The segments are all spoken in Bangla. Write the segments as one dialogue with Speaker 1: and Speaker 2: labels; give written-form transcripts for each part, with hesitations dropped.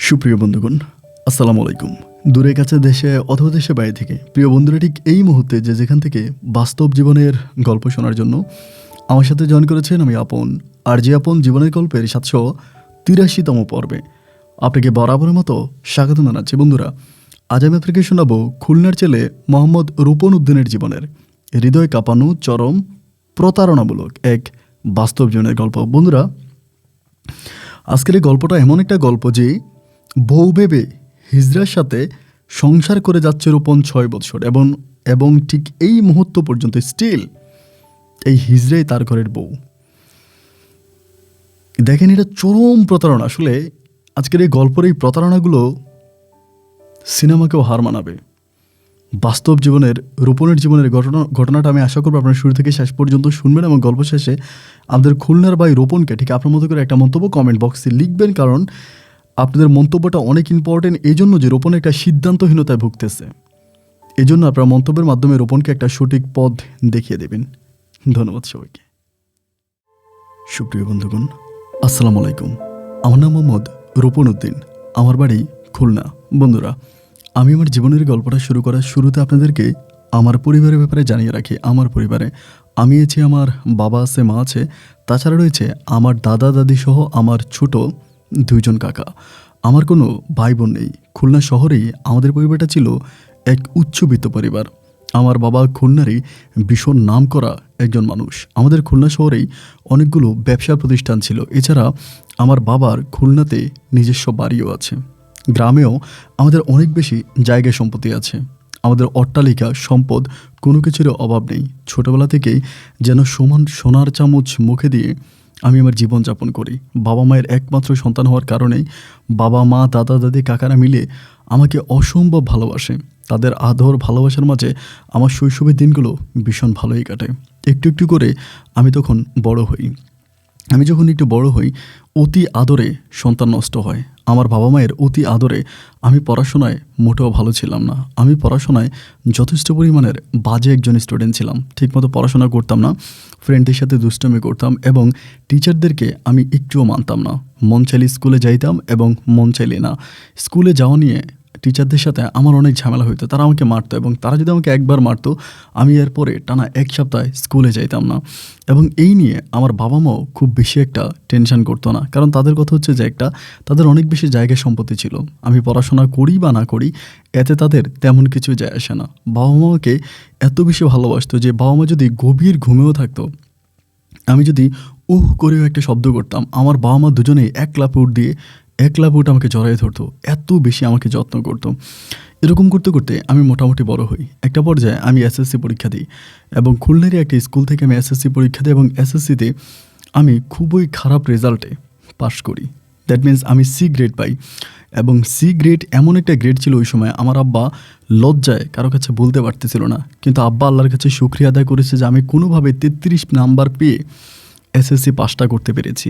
Speaker 1: সুপ্রিয় বন্ধুগণ, আসসালামু আলাইকুম। দূরে কাছে দেশে অথবা দেশে বাইরে থেকে প্রিয় বন্ধুরা ঠিক এই মুহূর্তে যে যেখান থেকে বাস্তব জীবনের গল্প শোনার জন্য আমার সাথে জয়েন করেছেন, আমি আপন আর যে আপন জীবনের গল্পের 783তম পর্বে আপনাকে বরাবরের মতো স্বাগত জানাচ্ছি। বন্ধুরা, আজ আমি আপনাকে শোনাবো খুলনার ছেলে মোহাম্মদ রূপন উদ্দিনের জীবনের হৃদয় কাঁপানো চরম প্রতারণামূলক এক বাস্তব জীবনের গল্প। বন্ধুরা, আজকের এই গল্পটা এমন একটা গল্প যে বউ ভেবে হিজড়ার সাথে সংসার করে যাচ্ছে রূপন 6 বছর এবং ঠিক এই মুহূর্ত পর্যন্ত স্টিল এই হিজড়াই তার ঘরের বউ। দেখেন, এটা চরম প্রতারণা। আসলে আজকের এই গল্পের এই প্রতারণাগুলো সিনেমাকেও হার মানাবে। বাস্তব জীবনের রূপনের জীবনের ঘটনাটা আমি আশা করবো আপনারা শুরু থেকে শেষ পর্যন্ত শুনবেন এবং গল্প শেষে আমাদের খুলনার ভাই রূপনকে ঠিক আপনার মতো করে একটা মন্তব্য কমেন্ট বক্সে লিখবেন, কারণ আপনাদের মন্তব্যটা অনেক ইম্পর্টেন্ট। এই জন্য যে রূপন একটা সিদ্ধান্তহীনতায় ভুগতেছে, এই জন্য আপনার মন্তব্যের মাধ্যমে রূপনকে একটা সঠিক পথ দেখিয়ে দেবেন। ধন্যবাদ সবাইকে। সুপ্রিয় বন্ধুগণ, আসসালামু আলাইকুম। আমার নাম মোহাম্মদ রূপন উদ্দিন, আমার বাড়ি খুলনা। বন্ধুরা, আমি আমার জীবনের গল্পটা শুরু করার শুরুতে আপনাদেরকে আমার পরিবারের ব্যাপারে জানিয়ে রাখি। আমার পরিবারে আমি আছি, আমার বাবা আছে, মা আছে, তাছাড়া রয়েছে আমার দাদা দাদি সহ আমার ছোট 2জন কাকা। আমার কোনো ভাই বোন নেই। খুলনা শহরেই আমাদের পরিবারটা ছিল এক উচ্চবিত্ত পরিবার। আমার বাবা খুলনারই ভীষণ নাম করা একজন মানুষ। আমাদের খুলনা শহরেই অনেকগুলো ব্যবসা প্রতিষ্ঠান ছিল। এছাড়া আমার বাবার খুলনাতে নিজস্ব বাড়িও আছে। গ্রামেও আমাদের অনেক বেশি জায়গা সম্পত্তি আছে। আমাদের অট্টালিকা সম্পদ কোনো কিছুর অভাব নেই। ছোটোবেলা থেকেই যেন সোনার চামচ মুখে দিয়ে আমি আমার জীবনযাপন করি। বাবা মায়ের একমাত্র সন্তান হওয়ার কারণেই বাবা মা দাদা দাদি কাকারা মিলে আমাকে অসম্ভব ভালোবাসে। তাদের আদর ভালোবাসার মাঝে আমার শৈশবের দিনগুলো ভীষণ ভালোই কাটে। একটু একটু করে আমি তখন বড় হই। আমি যখন একটু বড় হই, অতি আদরে সন্তান নষ্ট হয়। আমার বাবা মায়ের অতি আদরে আমি পড়াশোনায় মোটেও ভালো ছিলাম না। আমি পড়াশোনায় যথেষ্ট পরিমাণের বাজে একজন স্টুডেন্ট ছিলাম। ঠিকমতো পড়াশোনা করতাম না, ফ্রেন্ডদের সাথে দুষ্টামি করতাম এবং টিচারদেরকে আমি একটুও মানতাম না। মন চাইলে স্কুলে যাইতাম এবং মন চাইলে না। স্কুলে যাওয়া নিয়ে টিচারদের সাথে আমার অনেক ঝামেলা হইতো। তারা আমাকে মারতো এবং তারা যদি আমাকে একবার মারতো, আমি এরপরে টানা 1 সপ্তাহ স্কুলে যাইতাম না। এবং এই নিয়ে আমার বাবা মাও খুব বেশি একটা টেনশন করতো না, কারণ তাদের কথা হচ্ছে যে তাদের অনেক বেশি জায়গা সম্পত্তি ছিল। আমি পড়াশোনা করি বা না করি এতে তাদের তেমন কিছু যায় আসে না। বাবা মাকে এত বেশি ভালোবাসতো যে বাবা মা যদি গভীর ঘুমেও থাকতো, আমি যদি করেও একটা শব্দ করতাম, আমার বাবা মা দুজনেই এক লাফে উঠে আমাকে জড়াই ধরতো। এত বেশি আমাকে যত্ন করতো। এরকম করতে করতে আমি মোটামুটি বড় হই। একটা পর্যায়ে আমি এসএসসি পরীক্ষা দিই এবং খুলনারই একটা স্কুল থেকে আমি এসএসসি পরীক্ষা দিই এবং এসএসসিতে আমি খুবই খারাপ রেজাল্টে পাশ করি। দ্যাট মিনস আমি সি গ্রেড পাই এবং সি গ্রেড এমন একটা গ্রেড ছিল ওই সময় আমার আব্বা লজ্জায় কারো কাছে বলতে পারতেছিল না, কিন্তু আব্বা আল্লাহর কাছে শুকরিয়া আদায় করেছে যে আমি কোনোভাবে 33 নাম্বার পেয়ে এসএসসি পাসটা করতে পেরেছি।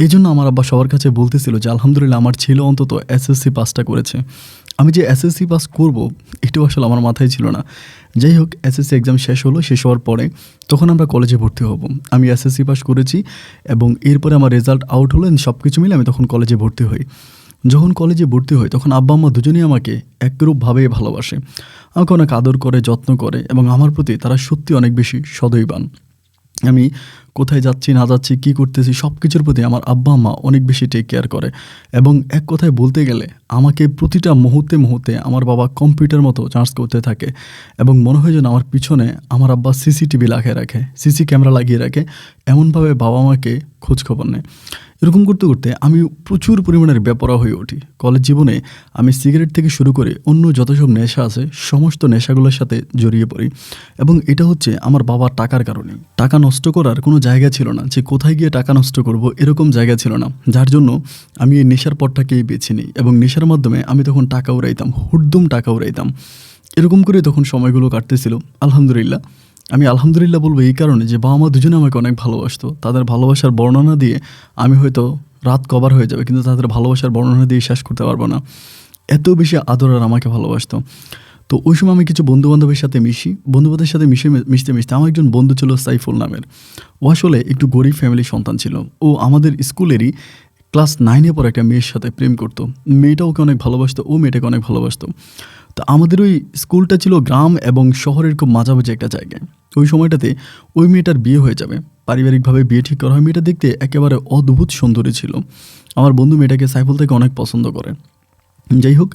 Speaker 1: এই জন্য আমার আব্বা সবার কাছে বলতেছিল যে আলহামদুলিল্লাহ আমার ছেলে অন্তত এসএসসি পাসটা করেছে। আমি যে এসএসসি পাস করব এটাও আসলে আমার মাথায় ছিল না। যাই হোক, এসএসসি এক্সাম শেষ হলো। শেষ হওয়ার পরে তখন আমরা কলেজে ভর্তি হব। আমি এসএসসি পাস করেছি এবং এরপরে আমার রেজাল্ট আউট হলো। সব কিছু মিলে আমি তখন কলেজে ভর্তি হই। যখন কলেজে ভর্তি হই তখন আব্বা আম্মা দুজনেই আমাকে একরূপভাবে ভালোবাসে, আমাকে অনেক আদর করে, যত্ন করে এবং আমার প্রতি তারা সত্যি অনেক বেশি সদয়বান। আমি কোথায় যাচ্ছি না যাচ্ছি, কী করতেছি, সব কিছুর প্রতি আমার আব্বা আম্মা অনেক বেশি টেক কেয়ার করে এবং এক কথায় বলতে গেলে আমাকে প্রতিটা মুহূর্তে আমার বাবা কম্পিউটার মতো চার্জ করতে থাকে এবং মনে হয় যেন আমার পিছনে আমার আব্বা সিসিটিভি লাগিয়ে রাখে, সিসি ক্যামেরা লাগিয়ে রাখে। এমনভাবে বাবা মাকে খোঁজখবর নেয়। এরকম করতে করতে আমি প্রচুর পরিমাণের বেপরোয়া হয়ে উঠি। কলেজ জীবনে আমি সিগারেট থেকে শুরু করে অন্য যত সব নেশা আছে সমস্ত নেশাগুলোর সাথে জড়িয়ে পড়ি এবং এটা হচ্ছে আমার বাবার টাকার কারণে। টাকা নষ্ট করার কোনো জায়গা ছিল না, যে কোথায় গিয়ে টাকা নষ্ট করব এরকম জায়গা ছিল না, যার জন্য আমি এই নেশার পথটাকেই বেছে নিই এবং নেশার মাধ্যমে আমি তখন টাকা উড়াইতাম, হুড়দুম টাকা উড়াইতাম। এরকম করে তখন সময়গুলো কাটতেছিল। আলহামদুলিল্লাহ, আমি আলহামদুলিল্লাহ বলবো এই কারণে যে বাবা মা দুজনে আমাকে অনেক ভালোবাসতো। তাদের ভালোবাসার বর্ণনা দিয়ে আমি হয়তো রাত কভার হয়ে যাবে, কিন্তু তাদের ভালোবাসার বর্ণনা দিয়ে শেষ করতে পারবো না। এত বেশি আদর আর আমাকে ভালোবাসতো। তো ওই সময় আমি কিছু বন্ধুবান্ধবের সাথে বন্ধুবান্ধবের সাথে মিশতে আমার একজন বন্ধু ছিল সাইফুল নামের। ও আসলে একটু গরিব ফ্যামিলির সন্তান ছিল। ও আমাদের স্কুলেরই ক্লাস 9-এ পড়ে একটা মেয়ের সাথে প্রেম করতো। মেয়েটা ওকে অনেক ভালোবাসতো, ও মেয়েটাকে অনেক ভালোবাসতো। তো আমাদের ওই স্কুলটা ছিল গ্রাম এবং শহরের খুব মাঝামাঝি একটা জায়গায়। ওই সময়টাতে ওই মেয়েটার বিয়ে হয়ে যাবে। পারিবারিকভাবে বিয়ে ঠিক করা হয়। মেয়েটা দেখতে একেবারে অদ্ভুত সুন্দরী ছিল। আমার বন্ধু মেয়েটাকে সাইফুল থেকে অনেক পছন্দ করে। যাই হোক,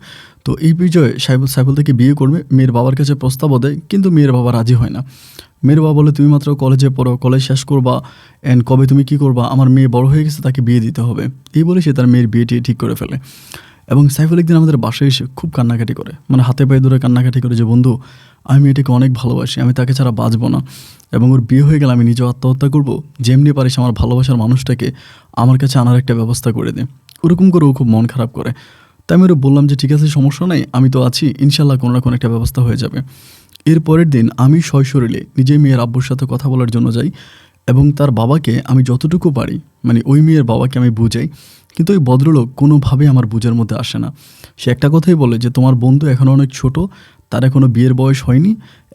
Speaker 1: তো এই বিষয়ে সাইফুল থেকে বিয়ে করবে। মেয়ের বাবার কাছে প্রস্তাবও দেয়, কিন্তু মেয়ের বাবা রাজি হয় না। মেয়ের বাবা বলে, তুমি মাত্র কলেজে পড়ো, কলেজ শেষ করবা, অ্যান্ড কবে তুমি কী করবা, আমার মেয়ে বড় হয়ে গেছে, তাকে বিয়ে দিতে হবে। এই বলে সে তার মেয়ের বিয়েটি ঠিক করে ফেলে। এবং সাইফুল একদিন আমাদের বাসায় এসে খুব কান্নাকাটি করে, মানে হাতে পায়ে ধরে কান্নাকাটি করে যে, বন্ধু, আমি মেয়েটাকে অনেক ভালোবাসি, আমি তাকে ছাড়া বাঁচবো না, এবং ওর বিয়ে হয়ে গেলে আমি নিজেও আত্মহত্যা করবো। যেমনি পারিস আমার ভালোবাসার মানুষটাকে আমার কাছে আনার একটা ব্যবস্থা করে দে। ওরকম করে ও খুব মন খারাপ করে। তাই আমি ওরা বললাম যে, ঠিক আছে, সমস্যা নাই, আমি তো আছি, ইনশাল্লাহ কোনো না কোনো একটা ব্যবস্থা হয়ে যাবে। এর পরের দিন আমি সশরীরে নিজেই মেয়ের আব্বুর সাথে কথা বলার জন্য যাই, এবং তার বাবাকে আমি যতটুকু পারি, মানে ওই মেয়ের বাবাকে আমি বুঝাই, কিন্তু ওই ভদ্রলোক কোনোভাবেই আমার বুঝার মধ্যে আসে না। সে একটা কথাই বলে যে, তোমার বন্ধু এখনও অনেক ছোট, তার এখনও বিয়ের বয়স হয়নি,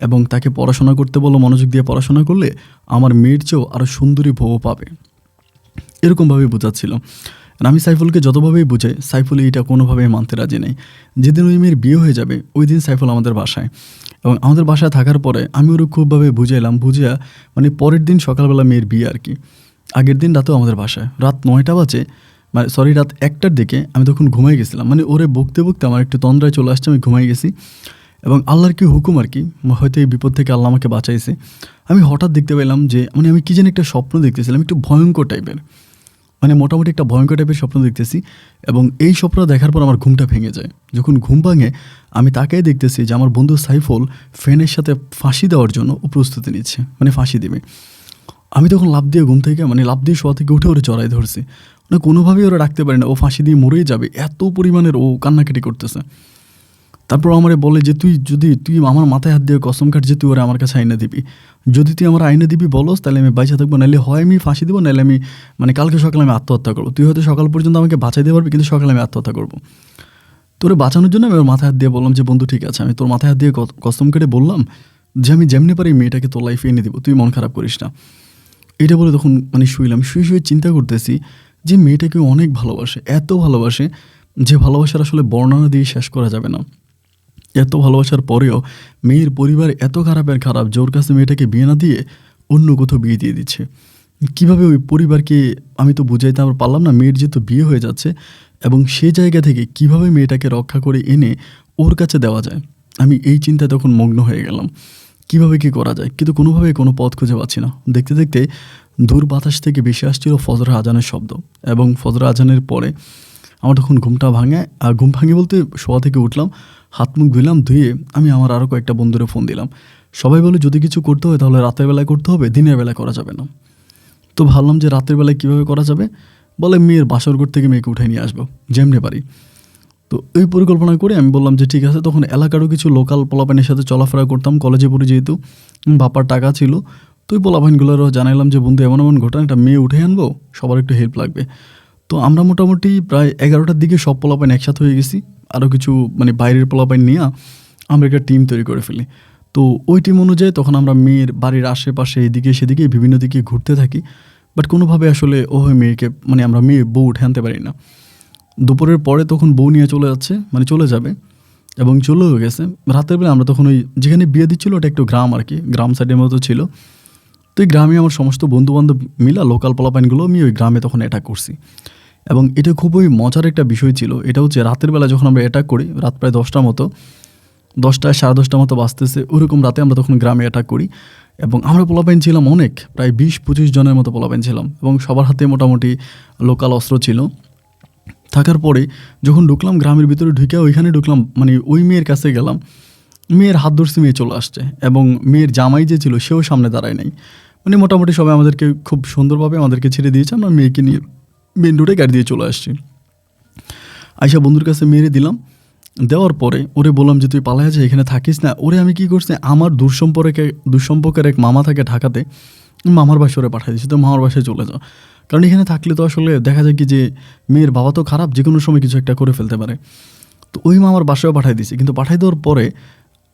Speaker 1: এবং তাকে পড়াশোনা করতে বলো, মনোযোগ দিয়ে পড়াশোনা করলে আমার মেয়ের চেয়েও আরও সুন্দরী বউ পাবে। এরকমভাবেই বোঝাচ্ছিল। আর আমি সাইফুলকে যতভাবেই বুঝাই, সাইফুল এইটা কোনোভাবেই মানতে রাজি নেই। যেদিন ওই মেয়ের বিয়ে হয়ে যাবে, ওই দিন সাইফুল আমাদের বাসায়, এবং আমাদের বাসায় থাকার পরে আমি ওরা খুবভাবে বুঝাইলাম, বুঝিয়া মানে পরের দিন সকালবেলা মেয়ের বিয়ে আর কি, আগের দিন রাতেও আমাদের বাসায় রাত 9টা বাজে, মানে সরি রাত 1টার দিকে আমি তখন ঘুমাই গেছিলাম। মানে ওরে বকতে বকতে আমার একটু তন্দ্রায় চলে আসছে, আমি ঘুমাই গেছি। এবং আল্লাহর কি হুকুম আর কি, হয়তো এই বিপদ থেকে আল্লাহ আমাকে বাঁচাইছে। আমি হঠাৎ দেখতে পেলাম যে, মানে আমি কি যেন একটা স্বপ্ন দেখতেছিলাম, একটু ভয়ঙ্কর টাইপের, মানে মোটামুটি একটা ভয়ঙ্কর টাইপের স্বপ্ন দেখতেছি। এবং এই স্বপ্নটা দেখার পর আমার ঘুমটা ভেঙে যায়। যখন ঘুম ভাঙে, আমি তাকেই দেখতেছি যে আমার বন্ধু সাইফুল ফ্যানের সাথে ফাঁসি দেওয়ার জন্য ও প্রস্তুতি নিচ্ছে, মানে ফাঁসি দেবে। আমি তখন লাফ দিয়ে ঘুম থেকে, মানে লাফ দিয়ে শোয়া থেকে উঠে ওরে জড়াই ধরছি, মানে কোনোভাবেই ওরা রাখতে পারে না, ও ফাঁসি দিয়ে মরেই যাবে, এত পরিমাণের ও কান্নাকাটি করতেছে। তারপর আমারে বলে যে, তুই আমার মাথায় হাত দিয়ে কসম কাট যে তুই ওরা আমার কাছে আইনা দিবি। যদি তুই আমার আইনা দিবি বলস, তাহলে আমি বাইচা থাকবো, নাহলে হয় আমি ফাঁসি দেবো, নাহলে আমি মানে কালকে সকালে আমি আত্মহত্যা করবো। তুই হয়তো সকাল পর্যন্ত আমাকে বাঁচাইতে পারবি, কিন্তু সকালে আমি আত্মহত্যা করবো। তোরে বাঁচানোর জন্য আমি ওর মাথায় হাত দিয়ে বললাম যে, বন্ধু ঠিক আছে, আমি তোর মাথায় হাত দিয়ে কসম কেটে বললাম যে, আমি যেমনি পারি মেয়েটাকে তোর লাইফে এনে দেবো, তুই মন খারাপ করিস না। এটা বলে তখন মানে শুয়ে শুয়ে চিন্তা করতেছি যে, মেয়েটাকে অনেক ভালোবাসে, এত ভালোবাসে যে ভালোবাসার আসলে বর্ণনা দিয়ে শেষ করা যাবে না। এত ভালোবাসার পরেও মেয়ের পরিবার এত খারাপের খারাপ যে ওর কাছে মেয়েটাকে বিয়ে না দিয়ে অন্য কোথাও বিয়ে দিয়ে দিচ্ছে। কীভাবে ওই পরিবারকে আমি তো বুঝাইতে আমার পারলাম না, মেয়ের যেহেতু বিয়ে হয়ে যাচ্ছে, এবং সেই জায়গা থেকে কিভাবে মেয়েটাকে রক্ষা করে এনে ওর কাছে দেওয়া যায়, আমি এই চিন্তায় তখন মগ্ন হয়ে গেলাম। কিভাবে কি করা যায়, কিন্তু কোনোভাবে কোনো পথ খুঁজে পাচ্ছি না। দেখতে দেখতে দূর বাতাস থেকে বেশি আসছিল ফজর আজানের শব্দ, এবং ফজর আজানের পরে আমার তখন ঘুমটা ভাঙে। আর ঘুম ভাঙে বলতে শোয়া থেকে উঠলাম, হাত মুখ ধুইলাম, ধুয়ে আমি আমার আরও কয়েকটা বন্ধুরে ফোন দিলাম। সবাই বলে, যদি কিছু করতে হয় তাহলে রাতের বেলায় করতে হবে, দিনের বেলায় করা যাবে না। তো ভাবলাম যে রাতের বেলায় কীভাবে করা যাবে, বলে মেয়ের বাসরঘর থেকে মেয়েকে উঠাই নিয়ে আসবো যেমনি পারি। তো এই পরিকল্পনা করে আমি বললাম যে ঠিক আছে। তখন এলাকারও কিছু লোকাল পোলাপাইনের সাথে চলাফেরা করতাম, কলেজে পড়ি যেহেতু, বাপার টাকা ছিল। তো ওই পোলাপাইনগুলোরও জানাইলাম যে, বন্ধু এমন এমন ঘটনা, একটা মেয়ে উঠে আনবো, সবার একটু হেল্প লাগবে। তো আমরা মোটামুটি প্রায় 11টার দিকে সব পোলাপাইন একসাথে হয়ে গেছি। আরও কিছু মানে বাইরের পোলাপাইন নিয়ে আমরা একটা টিম তৈরি করে ফেলি। তো ওই টিম অনুযায়ী তখন আমরা মেয়ের বাড়ির আশেপাশে এদিকে সেদিকে বিভিন্ন দিকে ঘুরতে থাকি, বাট কোনোভাবে আসলে মেয়েকে মানে আমরা বউ উঠে আনতে পারি না। দুপুরের পরে তখন বউ নিয়ে চলে যাচ্ছে, মানে চলে যাবে, এবং চলেও গেছে। রাতের বেলা আমরা তখন ওই যেখানে বিয়ে দিচ্ছিলো ওটা একটু গ্রাম আর কি, গ্রাম সাইডের মতো ছিল। তো এই গ্রামে আমার সমস্ত বন্ধুবান্ধব মিলা লোকাল পোলাপাইনগুলো আমি ওই গ্রামে তখন অ্যাটাক করছি। এবং এটা খুবই মজার একটা বিষয় ছিল। এটা হচ্ছে রাতের বেলা যখন আমরা অ্যাটাক করি, রাত প্রায় 10টার মতো, 10টা 10:30 মতো বাজতেছে, ওরকম রাতে আমরা তখন গ্রামে অ্যাটাক করি। এবং আমরা পোলাপাইন ছিলাম অনেক, প্রায় 20-25 জনের মতো পোলাপাইন ছিলাম, এবং সবার হাতে মোটামুটি লোকাল অস্ত্র ছিল। থাকার পরে যখন ঢুকলাম গ্রামের ভিতরে, ঢুকে ওইখানে ঢুকলাম, মানে ওই মেয়ের কাছে গেলাম, মেয়ের হাত ধরছি, মেয়ে চলে আসছে, এবং মেয়ের জামাই যে ছিল সেও সামনে দাঁড়ায় নাই। মানে মোটামুটি সবাই আমাদেরকে খুব সুন্দরভাবে আমাদেরকে ছেড়ে দিয়েছে। আমরা মেয়েকে নিয়ে মেন রোডে গাড়ি দিয়ে চলে আসছি। আইসা বন্ধুর কাছে মেরে দিলাম। দেওয়ার পরে ওরে বললাম যে, তুই পালায় যা, এখানে থাকিস না। ওরে আমি কী করছি, আমার দুঃসম্পর্কের এক মামা থাকে ঢাকাতে, মামার বাসায় ওরে পাঠিয়ে দিচ্ছি, তো মামার বাসায় চলে যাও। কারণ এখানে থাকলে তো আসলে দেখা যায় কি যে, মেয়ের বাবা তো খারাপ, যে কোনো সময় কিছু একটা করে ফেলতে পারে। তো ওই মামার বাসায়ও পাঠিয়ে দিছি। কিন্তু পাঠিয়ে দেওয়ার পরে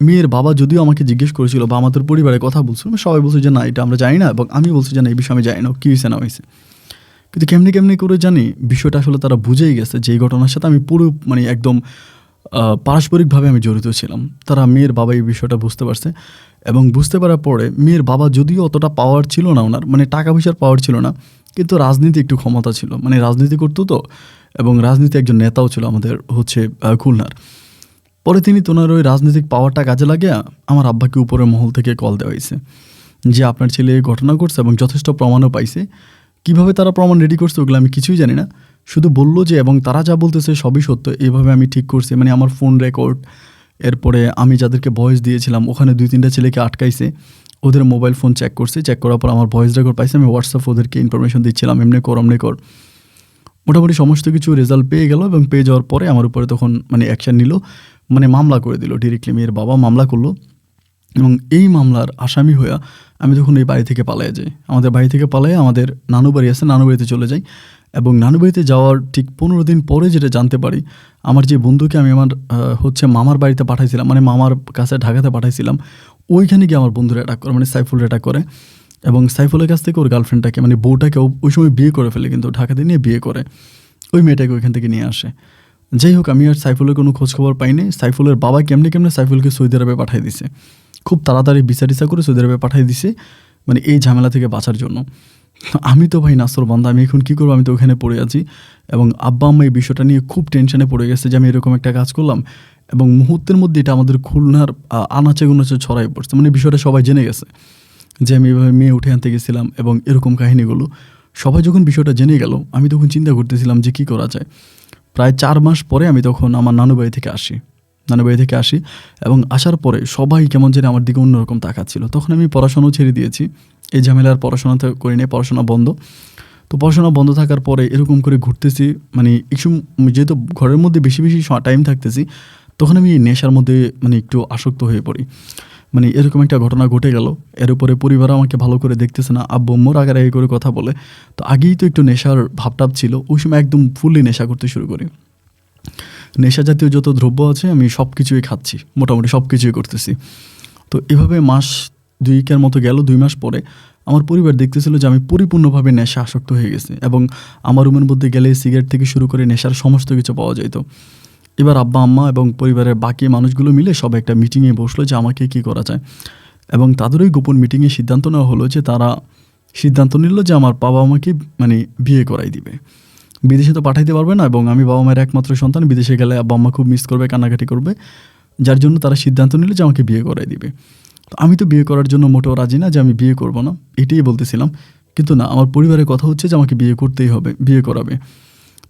Speaker 1: মেয়ের বাবা যদিও আমাকে জিজ্ঞেস করেছিল বা আমাদের পরিবারের কথা বলছিল, সবাই বলছে যে না, এটা আমরা জানি না, এবং আমি বলছি যে না, এই বিষয়ে আমি জানি না কী হয়েছে না হয়েছে। কিন্তু কেমনি কেমনি করে জানি বিষয়টা আসলে তারা বুঝেই গেছে যে এই ঘটনার সাথে আমি পুরো মানে একদম পারস্পরিকভাবে আমি জড়িত ছিলাম। তারা মেয়ের বাবা এই বিষয়টা বুঝতে পারছে এবং বুঝতে পারার পরে মেয়ের বাবা যদিও অতটা পাওয়ার ছিল না ওনার, মানে টাকা পয়সার পাওয়ার ছিল না, কিন্তু রাজনীতি একটু ক্ষমতা ছিল, মানে রাজনীতি করতো তো, এবং রাজনীতি একজন নেতাও ছিল আমাদের হচ্ছে খুলনার। পরে তিনি তোনার ওই রাজনৈতিক পাওয়ারটা কাজে লাগিয়ে আমার আব্বাকে উপরের মহল থেকে কল দেওয়া হয়েছে যে আপনার ছেলে এই ঘটনা করছে এবং যথেষ্ট প্রমাণও পাইছে। কিভাবে তারা প্রমাণ রেডি করছে ওগুলো আমি কিছুই জানি না, শুধু বললো যে এবং তারা যা বলতেছে সবই সত্য, এইভাবে আমি ঠিক করছি। মানে আমার ফোন রেকর্ড, এরপরে আমি যাদেরকে ভয়েস দিয়েছিলাম ওখানে 2-3টা ছেলেকে আটকাইছে, ওদের মোবাইল ফোন চেক করছে, চেক করার পর আমার ভয়েস রেকর্ড পাইছে, আমি হোয়াটসঅ্যাপ ওদেরকে ইনফরমেশন দিচ্ছিলাম এমনি কর অমনি কর। মোটামুটি সমস্ত কিছু রেজাল্ট পেয়ে গেল এবং পেয়ে যাওয়ার পরে আমার উপরে তখন মানে অ্যাকশান নিল, মানে মামলা করে দিল ডিরেক্টলি। মেয়ের বাবা মামলা করলো এবং এই মামলার আসামি হয়ে আমি তখন এই বাড়ি থেকে পালিয়ে যাই। আমাদের বাড়ি থেকে পালিয়ে আমাদের নানু বাড়ি আছে, নানু বাড়িতে চলে যাই। এবং নানু বাড়িতে যাওয়ার ঠিক 15 দিন পরে যেটা জানতে পারি, আমার যে বন্ধুকে আমি আমার হচ্ছে মামার বাড়িতে পাঠাইছিলাম, মানে মামার কাছে ঢাকাতে পাঠাইছিলাম, ওইখানে গিয়ে আমার বন্ধুরা অ্যাটাক করে, মানে সাইফুল অ্যাটাক করে। এবং সাইফুলের কাছ থেকে ওর গার্লফ্রেন্ডটাকে মানে বউটাকে ওই সময় বিয়ে করে ফেলে, কিন্তু ঢাকাতে নিয়ে বিয়ে করে ওই মেয়েটাকে ওইখান থেকে নিয়ে আসে। যাই হোক, আমি আর সাইফুলের কোনো খোঁজখবর পাইনি। সাইফুলের বাবা কেমনে কেমনে সাইফুলকে সৌদি আরবে পাঠিয়ে দিছে, খুব তাড়াতাড়ি বিচার করে সৌদি আরবে পাঠিয়ে দিছে, মানে এই ঝামেলা থেকে বাঁচার জন্য। আমি তো ভাই নাসর বান্দা, আমি এখন কী করবো, আমি তো ওখানে পড়ে আছি। এবং আব্বা আম্মা এই বিষয়টা নিয়ে খুব টেনশনে পড়ে গেছে যে আমি এরকম একটা কাজ করলাম, এবং মুহূর্তের মধ্যে এটা আমাদের খুলনার আনাচে গুনাচে ছড়াই পড়ছে, মানে বিষয়টা সবাই জেনে গেছে যে আমি এভাবে মেয়ে উঠে আনতে গেছিলাম এবং এরকম কাহিনীগুলো সবাই যখন বিষয়টা জেনে গেল, আমি তখন চিন্তা করতেছিলাম যে কী করা যায়। প্রায় 4 মাস পরে আমি তখন আমার নানু বাড়ি থেকে আসি এবং আসার পরে সবাই কেমন যেন আমার দিকে অন্যরকম তাকাচ্ছিল। তখন আমি পড়াশোনাও ছেড়ে দিয়েছি, এই ঝামেলার পড়াশোনা করি নিয়ে, পড়াশোনা বন্ধ। তো পড়াশোনা বন্ধ থাকার পরে এরকম করে ঘুরতেছি, মানে একটু যেহেতু ঘরের মধ্যে বেশি টাইম থাকতেছি, তখন আমি এই নেশার মধ্যে মানে একটু আসক্ত হয়ে পড়ি। মানে এরকম একটা ঘটনা ঘটে গেল, এর উপরে পরিবার আমাকে ভালো করে দেখতেছে না, আব্বু আম্মুর আগারাগি করে কথা বলে। তো আগেই তো একটু নেশার ভাবটাপ ছিল, ওই সময় একদম ফুললি নেশা করতে শুরু করি। নেশা জাতীয় যত দ্রব্য আছে আমি সব কিছুই খাচ্ছি, মোটামুটি সব কিছুই করতেছি। তো এভাবে মাস 2 মতো গেল। 2 মাস পরে আমার পরিবার দেখতেছিল যে আমি পরিপূর্ণভাবে নেশা আসক্ত হয়ে গেছি এবং আমার রুমের মধ্যে গেলে সিগারেট থেকে শুরু করে নেশার সমস্ত কিছু পাওয়া যেত। এবার আব্বা আম্মা এবং পরিবারের বাকি মানুষগুলো মিলে সব একটা মিটিংয়ে বসলো যে আমাকে কী করা যায়। এবং তাদের ওই গোপন মিটিংয়ে সিদ্ধান্ত নেওয়া হলো যে তারা সিদ্ধান্ত নিল যে আমার বাবা আমাকে মানে বিয়ে করাই দিবে। বিদেশে তো পাঠাইতে পারবে না এবং আমি বাবা মায়ের একমাত্র সন্তান, বিদেশে গেলে আব্বা আম্মা খুব মিস করবে, কান্নাকাটি করবে, যার জন্য তারা সিদ্ধান্ত নিল যে আমাকে বিয়ে করাই দিবে। তো আমি তো বিয়ে করার জন্য মোটেও রাজি না, যে আমি বিয়ে করব না, এটাই বলতেছিলাম। কিন্তু না, আমার পরিবারের কথা হচ্ছে যে আমাকে বিয়ে করতেই হবে, বিয়ে করাবে।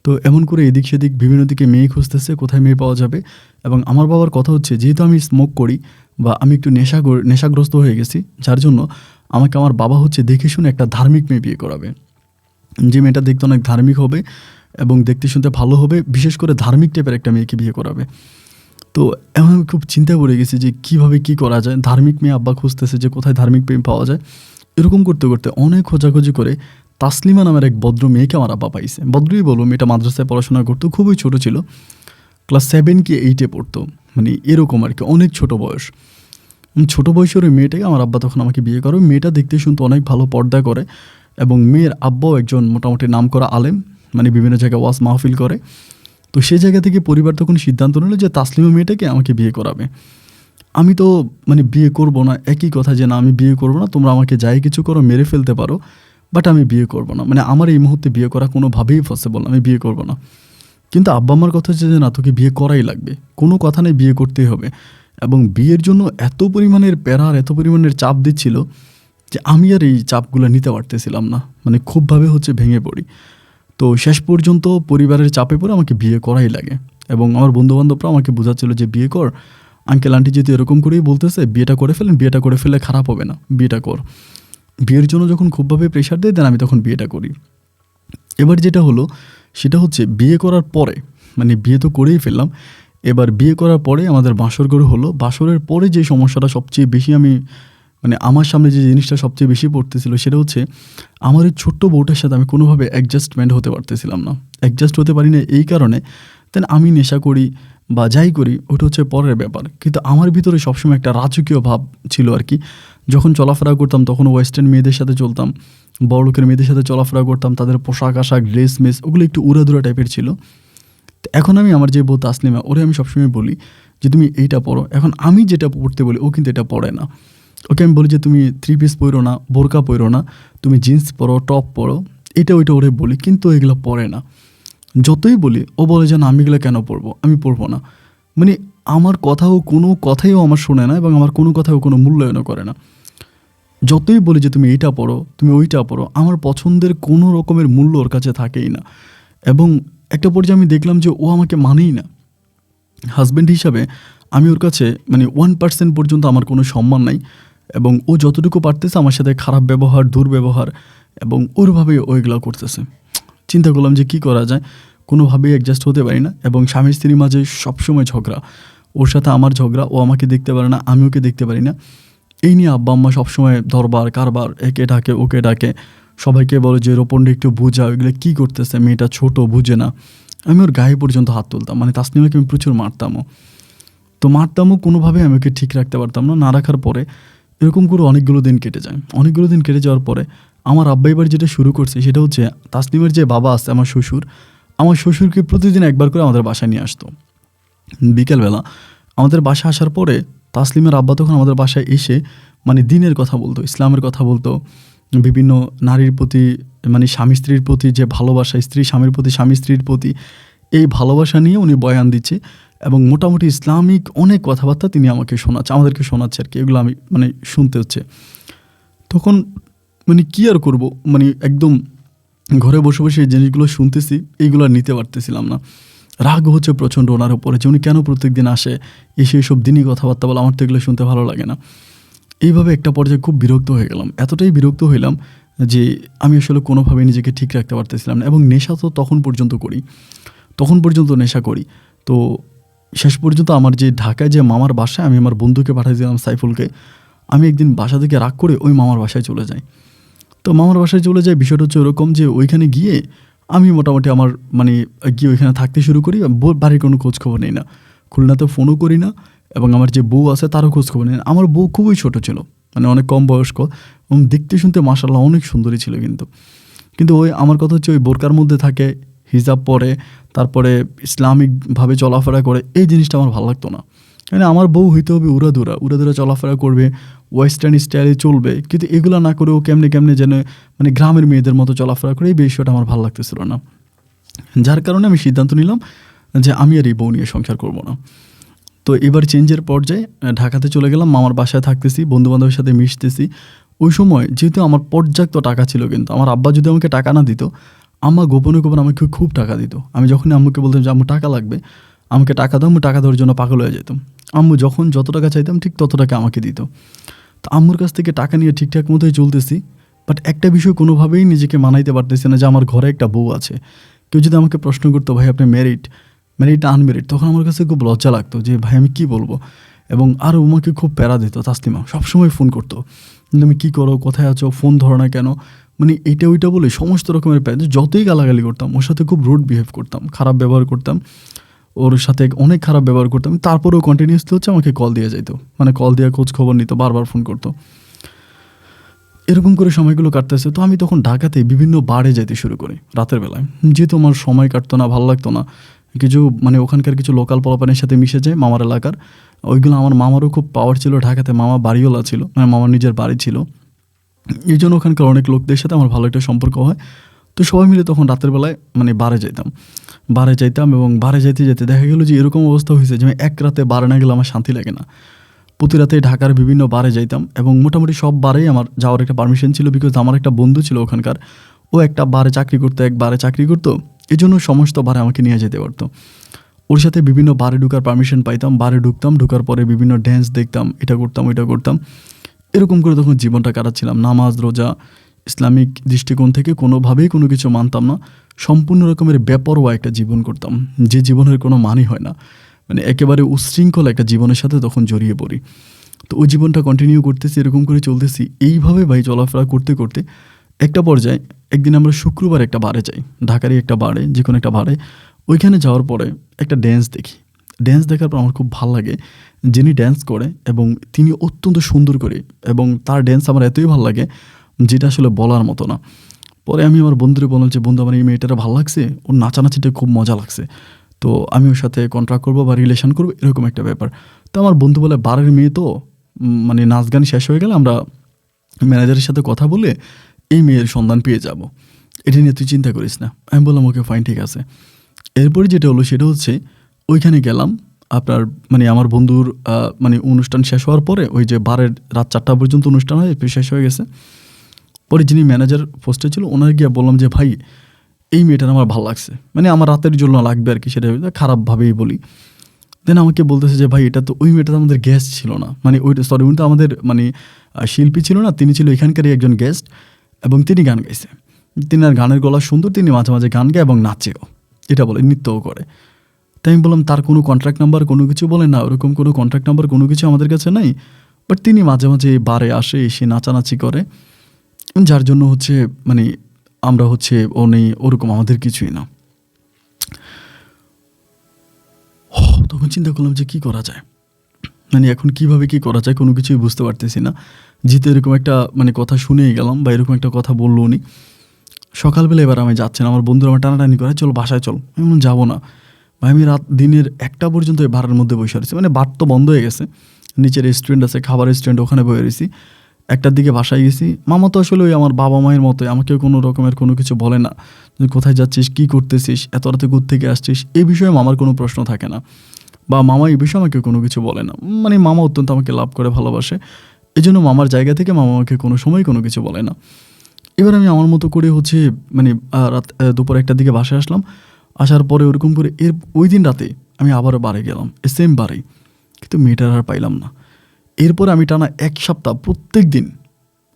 Speaker 1: তো এমন করে এদিক সেদিক বিভিন্ন দিকে মেয়ে খুঁজতেছে, কোথায় মেয়ে পাওয়া যাবে। এবং আমার বাবার কথা হচ্ছে যেহেতু আমি স্মোক করি বা আমি একটু নেশাগ্রস্ত হয়ে গেছি, যার জন্য আমাকে আমার বাবা হচ্ছে দেখে শুনে একটা ধার্মিক মেয়ে বিয়ে করাবে, যে মেয়েটা দেখতে অনেক ধার্মিক হবে এবং দেখতে শুনতে ভালো হবে, বিশেষ করে ধার্মিক টাইপের একটা মেয়েকে বিয়ে করাবে। তো এমন আমি খুব চিন্তা পড়ে গেছি যে কীভাবে কী করা যায়। ধার্মিক মেয়ে আব্বা খুঁজতেছে যে কোথায় ধার্মিক মেয়ে পাওয়া যায়। এরকম করতে করতে অনেক খোঁজাখুঁজি করে তাসলিমা নামের এক ভদ্র মেয়েকে আমার আব্বা পাইছে। ভদ্রই বলবো, মেয়েটা মাদ্রাসায় পড়াশোনা করতো, খুবই ছোটো ছিল, ক্লাস 7 কি 8 পড়তো, মানে এরকম আর কি, অনেক ছোটো বয়স। ছোটো বয়সের ওই মেয়েটাকে আমার আব্বা তখন আমাকে বিয়ে করে। মেয়েটা দেখতে শুনতে অনেক ভালো, পর্দা করে এবং মেয়ের আব্বাও একজন মোটামুটি নামকরা আলেম, মানে বিভিন্ন জায়গায় ওয়াজ মাহফিল করে। তো সেই জায়গা থেকে পরিবার তখন সিদ্ধান্ত নিল যে তাসলিমা মেয়েটাকে আমাকে বিয়ে করাবে। আমি তো মানে বিয়ে করব না, একই কথা যে না আমি বিয়ে করব না, তোমরা আমাকে যাই কিছু করো, মেরে ফেলতে পারো, বাট আমি বিয়ে করব না। মানে আমার এই মুহূর্তে বিয়ে করা কোনোভাবেই পসিবল না, আমি বিয়ে করব না। কিন্তু আব্বা আমার কথা হচ্ছে যে না, তোকে বিয়ে করাই লাগবে, কোনো কথা নেই, বিয়ে করতেই হবে। এবং বিয়ের জন্য এত পরিমাণের প্যারার, এত পরিমাণের চাপ দিচ্ছিল যে আমি আর এই চাপগুলো নিতে পারতেছিলাম না, মানে খুবভাবে হচ্ছে ভেঙে পড়ি। তো শেষ পর্যন্ত পরিবারের চাপে পড়ে আমাকে বিয়ে করাই লাগে। এবং আমার বন্ধুবান্ধবরা আমাকে বোঝাচ্ছিল যে বিয়ে কর, আঙ্কেল আন্টি যেহেতু এরকম করেই বলতেছে, বিয়েটা করে ফেলেন, বিয়েটা করে ফেলে খারাপ হবে না, বিয়েটা কর। বিয়ের জন্য যখন খুবভাবে প্রেশার দেয়, দেন আমি তখন বিয়েটা করি। এবার যেটা হলো সেটা হচ্ছে বিয়ে করার পরে, মানে বিয়ে তো করেই ফেললাম, এবার বিয়ে করার পরে আমাদের বাসর ঘর হলো। বাসরের পরে যে সমস্যাটা সবচেয়ে বেশি আমি মানে আমার সামনে যে জিনিসটা সবচেয়ে বেশি পড়তেছিল সেটা হচ্ছে আমার এই ছোট্ট বউটার সাথে আমি কোনোভাবে অ্যাডজাস্টমেন্ট হতে পারতেছিলাম না। অ্যাডজাস্ট হতে পারি না এই কারণে, দেন আমি নেশা করি, বা যাই করি ওটা হচ্ছে পরের ব্যাপার, কিন্তু আমার ভিতরে সবসময় একটা রাজকীয় ভাব ছিল আর কি। যখন চলাফেরা করতাম তখন ওয়েস্টার্ন মেয়েদের সাথে চলতাম, বড়লোকের মেয়েদের সাথে চলাফেরা করতাম, তাদের পোশাক আশাক ড্রেস মেস ওগুলো একটু উড়াধুরা টাইপের ছিল। তো এখন আমি আমার যে বউ তাসলিমা ওরে আমি সবসময় বলি যে তুমি এইটা পরো। এখন আমি যেটা পড়তে বলি ও কিন্তু এটা পড়ে না। ওকে আমি বলি যে তুমি 3 পিস পরো না, বোরকা পরো না, তুমি জিন্স পরো, টপ পরো, এটা ওইটা ওরে বলি, কিন্তু এগুলো পরে না। যতই বলি ও বলে যে না আমি এগুলো কেন পরবো, আমি পরবো না। মানে আমার কথাও কোনো কথাইও আমার শোনে না এবং আমার কোনো কথাও কোনো মূল্যায়নও করে না। যতই বলি যে তুমি এইটা পড়ো, তুমি ওইটা পড়ো, আমার পছন্দের কোনো রকমের মূল্য ওর কাছে থাকেই না। এবং একটা পর্যায়ে আমি দেখলাম যে ও আমাকে মানেই না। হাজব্যান্ড হিসাবে আমি ওর কাছে মানে 1% পর্যন্ত আমার কোনো সম্মান নাই। এবং ও যতটুকু পারতেছে আমার সাথে খারাপ ব্যবহার, দুর্ব্যবহার, এবং ওরভাবেই ওইগুলো করতেছে। চিন্তা করলাম যে কী করা যায়, কোনোভাবেই অ্যাডজাস্ট হতে পারি না। এবং স্বামী স্ত্রীর মাঝে সবসময় ঝগড়া, ওর সাথে আমার ঝগড়া, ও আমাকে দেখতে পারে না, আমি ওকে দেখতে পারি না। এই নিয়ে আব্বা আম্মা সবসময় দরবার কারবার, একে ডাকে ওকে ডাকে, সবাইকে বলে যে রোপণটা একটু বুঝা, ওইগুলো কী করতেছে, মেয়েটা ছোট বুঝে না। আমি ওর গায়ে পর্যন্ত হাত তুলতাম, মানে তাসনিমাকে আমি প্রচুর মারতামও। তো মারতামও, কোনোভাবে আমি ওকে ঠিক রাখতে পারতাম না। না রাখার পরে এরকম করে অনেকগুলো দিন কেটে যায়। অনেকগুলো দিন কেটে যাওয়ার পরে আমার আব্বা এবার যেটা শুরু করছে সেটা হচ্ছে তাসনিমের যে বাবা আছে আমার শ্বশুরকে প্রতিদিন একবার করে আমাদের বাসায় নিয়ে আসতো। বিকেলবেলা আমাদের বাসায় আসার পরে তাসলিমের আব্বা তখন আমাদের বাসায় এসে মানে দিনের কথা বলতো, ইসলামের কথা বলতো, বিভিন্ন নারীর প্রতি মানে স্বামী স্ত্রীর প্রতি যে ভালোবাসা, স্ত্রী স্বামীর প্রতি, স্বামী স্ত্রীর প্রতি এই ভালোবাসা নিয়ে উনি বয়ান দিচ্ছে। এবং মোটামুটি ইসলামিক অনেক কথাবার্তা তিনি আমাদেরকে শোনাচ্ছে আর কি। এগুলো আমি মানে শুনতে হচ্ছে। তখন মানে কী আর করবো, মানে একদম ঘরে বসে বসে এই জিনিসগুলো শুনতেছি, এইগুলো আর নিতে পারতেছিলাম না। রাগ হচ্ছে প্রচণ্ড ওনার উপরে যে উনি কেন প্রত্যেক দিন আসে, এসে এসব দিনই কথাবার্তা বলে, আমার তো এগুলো শুনতে ভালো লাগে না। এইভাবে একটা পর্যায়ে খুব বিরক্ত হয়ে গেলাম, এতটাই বিরক্ত হইলাম যে আমি আসলে কোনোভাবে নিজেকে ঠিক রাখতে পারতেছিলাম না। এবং নেশা তো তখন পর্যন্ত নেশা করি। তো শেষ পর্যন্ত আমার যে ঢাকায় যে মামার বাসায়, আমি আমার বন্ধুকে পাঠিয়েছিলাম সাইফুলকে, আমি একদিন বাসা থেকে রাগ করে ওই মামার বাসায় চলে যাই। তো মামার বাসায় চলে যায়, বিষয়টা হচ্ছে ওরকম যে ওইখানে গিয়ে আমি মোটামুটি আমার মানে গিয়ে ওইখানে থাকতে শুরু করি। বাড়ির কোনো খোঁজখবর নেই না, খুলনাতে ফোনও করি না, এবং আমার যে বউ আছে তারও খোঁজখবর নেই না। আমার বউ খুবই ছোটো ছিল, মানে অনেক কম বয়স্ক, এবং দেখতে শুনতে মাশাআল্লাহ অনেক সুন্দরী ছিল। কিন্তু ওই আমার কথা হচ্ছে ওই বোরকার মধ্যে থাকে, হিজাব পরে, তারপরে ইসলামিকভাবে চলাফেরা করে, এই জিনিসটা আমার ভালো লাগতো না। মানে আমার বউ হইতে হবে উড়াধুরা চলাফেরা করবে, ওয়েস্টার্ন স্টাইলে চলবে, কিন্তু এগুলো না করে ও কেমনে যেন মানে গ্রামের মেয়েদের মতো চলাফেরা করে, এই বিষয়টা আমার ভালো লাগতেছিল না। যার কারণে আমি সিদ্ধান্ত নিলাম যে আমি আর এই বউ নিয়ে সংসার করব না। তো এবার চেঞ্জের পর্যায়ে ঢাকাতে চলে গেলাম, মামার বাসায় থাকতেছি, বন্ধুবান্ধবের সাথে মিশতেছি। ওই সময় যেহেতু আমার পর্যাপ্ত টাকা ছিল, কিন্তু আমার আব্বা যদি আমাকে টাকা না দিত, আম্মা গোপনে আমাকে খুব টাকা দিত। আমি যখনই আম্মুকে বলতাম যে আম্মু টাকা লাগবে, আমাকে টাকা দাও, আমি টাকা দেওয়ার জন্য পাগল হয়ে যেতাম। আম্মু যখন যত টাকা চাইতাম ঠিক তত টাকা আমাকে দিত। তো আম্মুর কাছ থেকে টাকা নিয়ে ঠিকঠাক মতোই চলতেছি। বাট একটা বিষয় কোনোভাবেই নিজেকে মানাইতে পারতেছি না যে আমার ঘরে একটা বউ আছে। কেউ যদি আমাকে প্রশ্ন করতো ভাই আপনি ম্যারিড আনম্যারিড, তখন আমার কাছে খুব লজ্জা লাগতো যে ভাই আমি কী বলবো। এবং আরও আমাকে খুব প্যারা দিত তাসলিমা, সবসময় ফোন করতো, তুমি কী করো, কোথায় আছো, ফোন ধরো না কেন, মানে এইটা ওইটা বলে সমস্ত রকমের প্যারা। যতই গালাগালি করতাম, ওর সাথে খুব রুড বিহেভ করতাম, খারাপ ব্যবহার করতাম, ওর সাথে অনেক খারাপ ব্যবহার করতাম। তারপরেও কন্টিনিউসলি হচ্ছে আমাকে কল দিয়ে যাইতো, মানে কল দিয়ে খোঁজ খবর নিত, বারবার ফোন করতো। এরকম করে সময়গুলো কাটতেছে। তো আমি তখন ঢাকাতে বিভিন্ন বারে যেতে শুরু করি রাতের বেলায়, যেহেতু আমার সময় কাটতো না, ভালো লাগতো না। কিছু মানে ওখানকার কিছু লোকাল পোলাপানের সাথে মিশে যায়, মামার এলাকার ওইগুলো। আমার মামারও খুব পাওয়ার ছিল ঢাকাতে, মামা বাড়িওয়ালা ছিল, মানে মামার নিজের বাড়ি ছিল। এই জন্য ওখানকার অনেক লোকদের সাথে আমার ভালো একটা সম্পর্ক হয়। তো সবাই মিলে তখন রাতের বেলায় মানে বারে যাইতাম এবং বারে যাইতে যেতে দেখা গেলো যে এরকম অবস্থা হয়েছে যে আমি এক রাতে বারে না গেলে আমার শান্তি লাগে না। প্রতি রাতে ঢাকার বিভিন্ন বারে যাইতাম এবং মোটামুটি সব বারেই আমার যাওয়ার একটা পারমিশন ছিল, বিকজ আমার একটা বন্ধু ছিল ওখানকার, ও একটা বারে চাকরি করতো, এক বারে চাকরি করতো, এই জন্য সমস্ত বারে আমাকে নিয়ে যেতে পারতো। ওর সাথে বিভিন্ন বারে ঢুকার পারমিশন পাইতাম, বারে ঢুকতাম, ঢুকার পরে বিভিন্ন ড্যান্স দেখতাম, এটা করতাম ওইটা করতাম। এরকম করে তখন জীবনটা কাটাচ্ছিলাম। নামাজ রোজা ইসলামিক দৃষ্টিকোণ থেকে কোনোভাবেই কোনো কিছু মানতাম না, সম্পূর্ণ রকমের বেপরোয়া একটা জীবন করতাম, যে জীবনের কোনো মানই হয় না। মানে একেবারে উচ্ছৃঙ্খল একটা জীবনের সাথে তখন জড়িয়ে পড়ি। তো ওই জীবনটা কন্টিনিউ করতেছি, এরকম করে চলতেছি। এইভাবে ভাই চলাফেরা করতে করতে একটা পর্যায়ে একদিন আমরা শুক্রবার একটা বারে যাই, ঢাকারই একটা বারে, যে কোনো একটা বারে। ওইখানে যাওয়ার পরে একটা ড্যান্স দেখি। ড্যান্স দেখার পর আমার খুব ভাল লাগে। যিনি ড্যান্স করে এবং তিনি অত্যন্ত সুন্দর করে এবং তার ড্যান্স আমার এতই ভাল লাগে যেটা আসলে বলার মতো না। পরে আমি আমার বন্ধুরে বললাম যে, "বন্ধু, আমার এই মেয়েটারে ভাল লাগছে। ওর নাচানাচিটা খুব মজা লাগছে। তো আমি ওর সাথে কন্ট্রাক্ট করব বা রিলেশন করব", এরকম একটা ব্যাপার। তো আমার বন্ধু বলে, "বারের মেয়ে তো, মানে নাচ গান শেষ হয়ে গেলে আমরা ম্যানেজারের সাথে কথা বলে এই মেয়ের সন্ধান পেয়ে যাব। এটা নিয়ে তুই চিন্তা করিস না।" আমি বললাম, "ওকে ফাইন, ঠিক আছে।" এরপরে যেটা হলো সেটা হচ্ছে ওইখানে গেলাম। আপনার মানে আমার বন্ধুর মানে অনুষ্ঠান শেষ হওয়ার পরে ওই যে বারের রাত ৪টা পর্যন্ত অনুষ্ঠান হয়, শেষ হয়ে গেছে। পরে যিনি ম্যানেজার পোস্টে ছিল ওনার গিয়ে বললাম যে, "ভাই, এই মেয়েটার আমার ভাল লাগছে। মানে আমার রাতের জন্য লাগবে আরকি, সেটা খারাপভাবেই বলি।" দেন আমাকে বলতেছে যে, "ভাই, এটা তো ওই মেয়েটা তো আমাদের গেস্ট ছিল না। মানে ওইটা সরি, উনি তো আমাদের মানে শিল্পী ছিল না। তিনি ছিল এখানকারই একজন গেস্ট এবং তিনি গান গাইছে। তিনার গানের গলা সুন্দর। তিনি মাঝে, মাঝে গান গায় এবং নাচেও। এটা বলে, নৃত্যও করে।" তাই আমি বললাম, "তার কোনো কন্ট্রাক্ট নাম্বার কোনো কিছু বলেন না? ওরকম কোনো কন্ট্রাক্ট নাম্বার কোনো কিছু আমাদের কাছে নাই। বাট তিনি মাঝে, মাঝে বারে আসে, এসে নাচানাচি করে। যার জন্য হচ্ছে মানে আমরা হচ্ছে ও নেই, ওরকম আমাদের কিছুই না।" তখন চিন্তা করলাম যে কী করা যায়? মানে এখন কীভাবে কী করা যায় কোনো কিছুই বুঝতে পারতেছি না। যেহেতু এরকম একটা মানে কথা শুনেই গেলাম বা এরকম একটা কথা বলল উনি। সকালবেলা এবার আমি যাচ্ছি না। আমার বন্ধুরা আমার টানাটানি করে, "চল বাসায় চল।" আমি বললাম, "যাবো না।" ভাই, আমি দিনের ১টা পর্যন্ত ওই বারের মধ্যে বসে রয়েছি। মানে বার তো বন্ধ হয়ে গেছে। নিচে রেস্টুরেন্ট আছে, খাবার রেস্টুরেন্ট, ওখানে বসে রয়েছি। ১টার দিকে বাসায় গেছি। মামা তো আসলে ওই আমার বাবা-মায়ের মতোই। আমাকেও কোনো রকমের কোনো কিছু বলে না যে, "কোথায় যাচ্ছিস? কী করতেছিস? এত রাতে কোত্থেকে আসছিস?" এই বিষয়ে মামার কোনো প্রশ্ন থাকে না। বা মামা এই বিষয়ে আমাকে কোনো কিছু বলে না। মানে মামা অত্যন্ত আমাকে লাভ করে, ভালোবাসে। এজন্য মামার জায়গা থেকে মামা আমাকে কোনো সময় কোনো কিছু বলে না। এবার আমি আমার মতো করে হচ্ছে মানে রাত দুপুর ১টার দিকে বাসায় আসলাম। আসার পরে ওরকম করে ওইদিন রাতে আমি আবারও বারে গেলাম। সেম বারেই। কিন্তু মেয়েটার আর পাইলাম না। এরপরে আমি টানা ১ সপ্তাহ প্রত্যেক দিন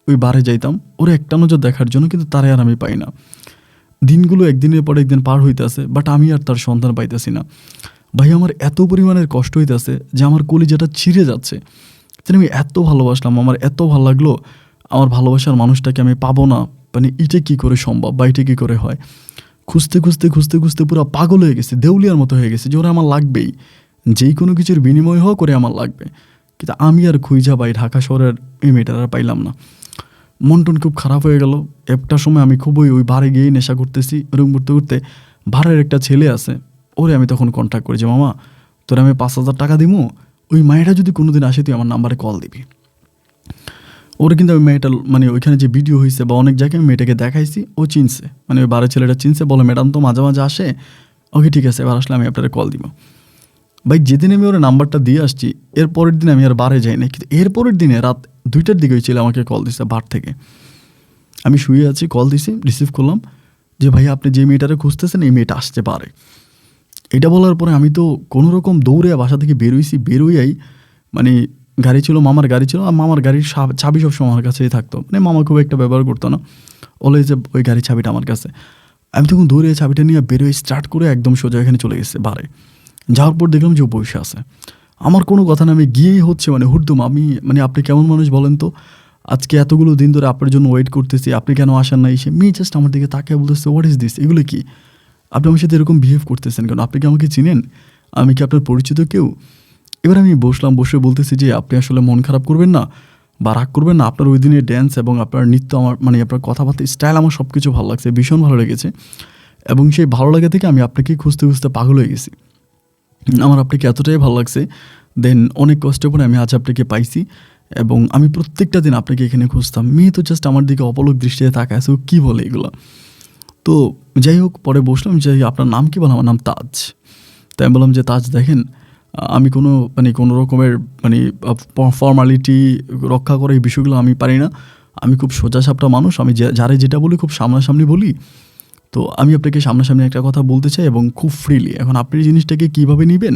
Speaker 1: ওই বারে যাইতাম ওর একটা নজর দেখার জন্য, কিন্তু তারে আর আমি পাই না। দিনগুলো একদিনের পর একদিন পার হইতাছে, বাট আমি আর তার সন্ধান পাইতেছি না। ভাই, আমার এত পরিমাণের কষ্ট হইতাছে যে আমার কলিজাটা ছিঁড়ে যাচ্ছে। আমি এত ভালোবাসলাম, আমার এত ভাল লাগলো, আমার ভালোবাসার মানুষটাকে আমি পাবো না। মানে এটা কী করে সম্ভব বা এটা কী করে হয়? খুঁজতে, খুঁজতে, খুঁজতে, খুঁজতে পুরা পাগল হয়ে গেছি, দেউলিয়ার মতো হয়ে গেছি যে ওরে আমার লাগবেই। যেই কোনো কিছুর বিনিময় হোক ওরে আমার লাগবে। কিন্তু আমি আর খুঁজা পাই ঢাকা শহরের এই মেয়েটার আর পাইলাম না। মন-টন খুব খারাপ হয়ে গেল। একটা সময় আমি খুবই ওই বারে গিয়েই নেশা করতেছি। ওরকম করতে, করতে বারের একটা ছেলে আছে, ওরে আমি তখন কন্ট্যাক্ট করি যে, "মামা, তোরে আমি ৫,০০০ টাকা দিমু। ওই মেয়েটা যদি কোনোদিন আসে তুই আমার নাম্বারে কল দিবি।" ওরে কিন্তু আমি মেয়েটা মানে ওইখানে যে ভিডিও হইছে বা অনেক জায়গায় আমি মেয়েটাকে দেখাইছি, ও চিনছে। মানে ওই বারের ছেলেটা চিনছে, বলে, "ম্যাডাম তো মাঝে, মাঝে আসে। ওকে ঠিক আছে, এবার আসলে আমি আপনারে কল দিব।" ভাই, যেদিন আমি ওর নাম্বারটা দিয়ে আসছি এর পরের দিন আমি আর বারে যাই নাই। কিন্তু এর পরের দিনে রাত ২টার দিকে ওই ছেলে আমাকে কল দিছে বার থেকে। আমি শুয়ে আছি, কল দিছি, রিসিভ করলাম যে, "ভাইয়া, আপনি যে মেয়েটারে খুঁজতেছেন এই মেয়েটা আসতে পারে।" এটা বলার পরে আমি তো কোনো রকম দৌড়ে বাসা থেকে বেরোইছি। বেরোইয়াই মানে গাড়ি ছিল, মামার গাড়ি ছিল। আর মামার গাড়ির চাবি সবসময় আমার কাছেই থাকতো। মানে মামা খুব একটা ব্যবহার করতো না। অলওয়েজ ওই গাড়ির চাবিটা আমার কাছে। আমি তখন দৌড়ে চাবিটা নিয়ে বেরোয় স্টার্ট করে একদম সোজা এখানে চলে গেছে বারে। যাওয়ার পর দেখলাম যে ও বসে আছে। আমার কোনো কথা না, আমি গিয়েই হচ্ছে মানে হুড়দুম, আমি মানে, "আপনি কেমন মানুষ বলেন তো? আজকে এতগুলো দিন ধরে আপনার জন্য ওয়েট করতেছি। আপনি কেন আসেন নাই?" সে মেয়ে জাস্ট আমার দিকে তাকিয়ে বলতেছে, "হোয়াট ইজ দিস? এগুলো কি? আপনি আমার সাথে এরকম বিহেভ করতেছেন কেন? আপনি কি আমাকে চিনেন? আমি কি আপনার পরিচিত কেউ?" এবার আমি বসলাম, বসে বলতেছি যে, "আপনি আসলে মন খারাপ করবেন না বা রাগ করবেন না। আপনার ওই দিনের ড্যান্স এবং আপনার নৃত্য আমার মানে আপনার কথাবার্তা স্টাইল আমার সব কিছু ভালো লাগছে। ভীষণ ভালো লেগেছে। এবং সেই ভালো লাগা থেকে আমি আপনাকেই খুঁজতে, খুঁজতে পাগল হয়ে গেছি। আমার আপনাকে এতটাই ভালো লাগছে, দেন অনেক কষ্টের পরে আমি আজ আপনাকে পাইছি এবং আমি প্রত্যেকটা দিন আপনাকে এখানে খুঁজতাম।" মেয়ে তো জাস্ট আমার দিকে অপলক দৃষ্টিতে তাকায় আছে। ও কী বলে এগুলা? তো যাই হোক, পরে বসলাম যে, "আপনার নাম কী?" বলে, "আমার নাম তাজ।" তাই আমি বললাম যে, "তাজ, দেখেন, আমি কোনো রকমের মানে ফর্মালিটি রক্ষা করা এই বিষয়গুলো আমি পারি না। আমি খুব সোজাসাপটা মানুষ। আমি যারে যেটা বলি খুব সামনাসামনি বলি। তো আমি আপনাকে সামনাসামনি একটা কথা বলতে চাই এবং খুব ফ্রিলি। এখন আপনি জিনিসটাকে কীভাবে নিবেন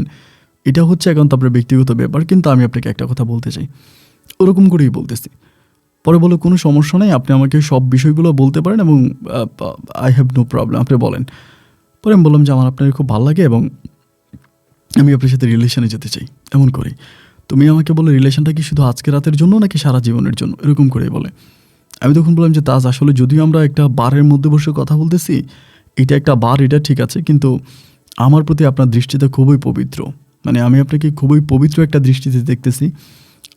Speaker 1: এটা হচ্ছে এখন তো আপনার ব্যক্তিগত ব্যাপার। কিন্তু আমি আপনাকে একটা কথা বলতে চাই।" ওরকম করেই বলতেছি। পরে বলল, "কোনো সমস্যা নাই। আপনি আমাকে সব বিষয়গুলো বলতে পারেন এবং আই হ্যাভ নো প্রবলেম। আপনি বলেন।" পরে আমি বললাম যে, "আমার আপনাকে খুব ভাল লাগে এবং আমি আপনার সাথে রিলেশনে যেতে চাই।" এমন করেই। তো মেয়ে আমাকে বলে, "রিলেশনটা কি শুধু আজকে রাতের জন্য নাকি সারা জীবনের জন্য?" এরকম করেই বলে। আমি তখন বললাম যে, "তাজ, আসলে যদিও আমরা একটা বারের মধ্যে বসে কথা বলতেছি, এটা একটা বার, এটা ঠিক আছে। কিন্তু আমার প্রতি আপনার দৃষ্টিটা খুবই পবিত্র। মানে আমি আপনাকে খুবই পবিত্র একটা দৃষ্টিতে দেখতেছি।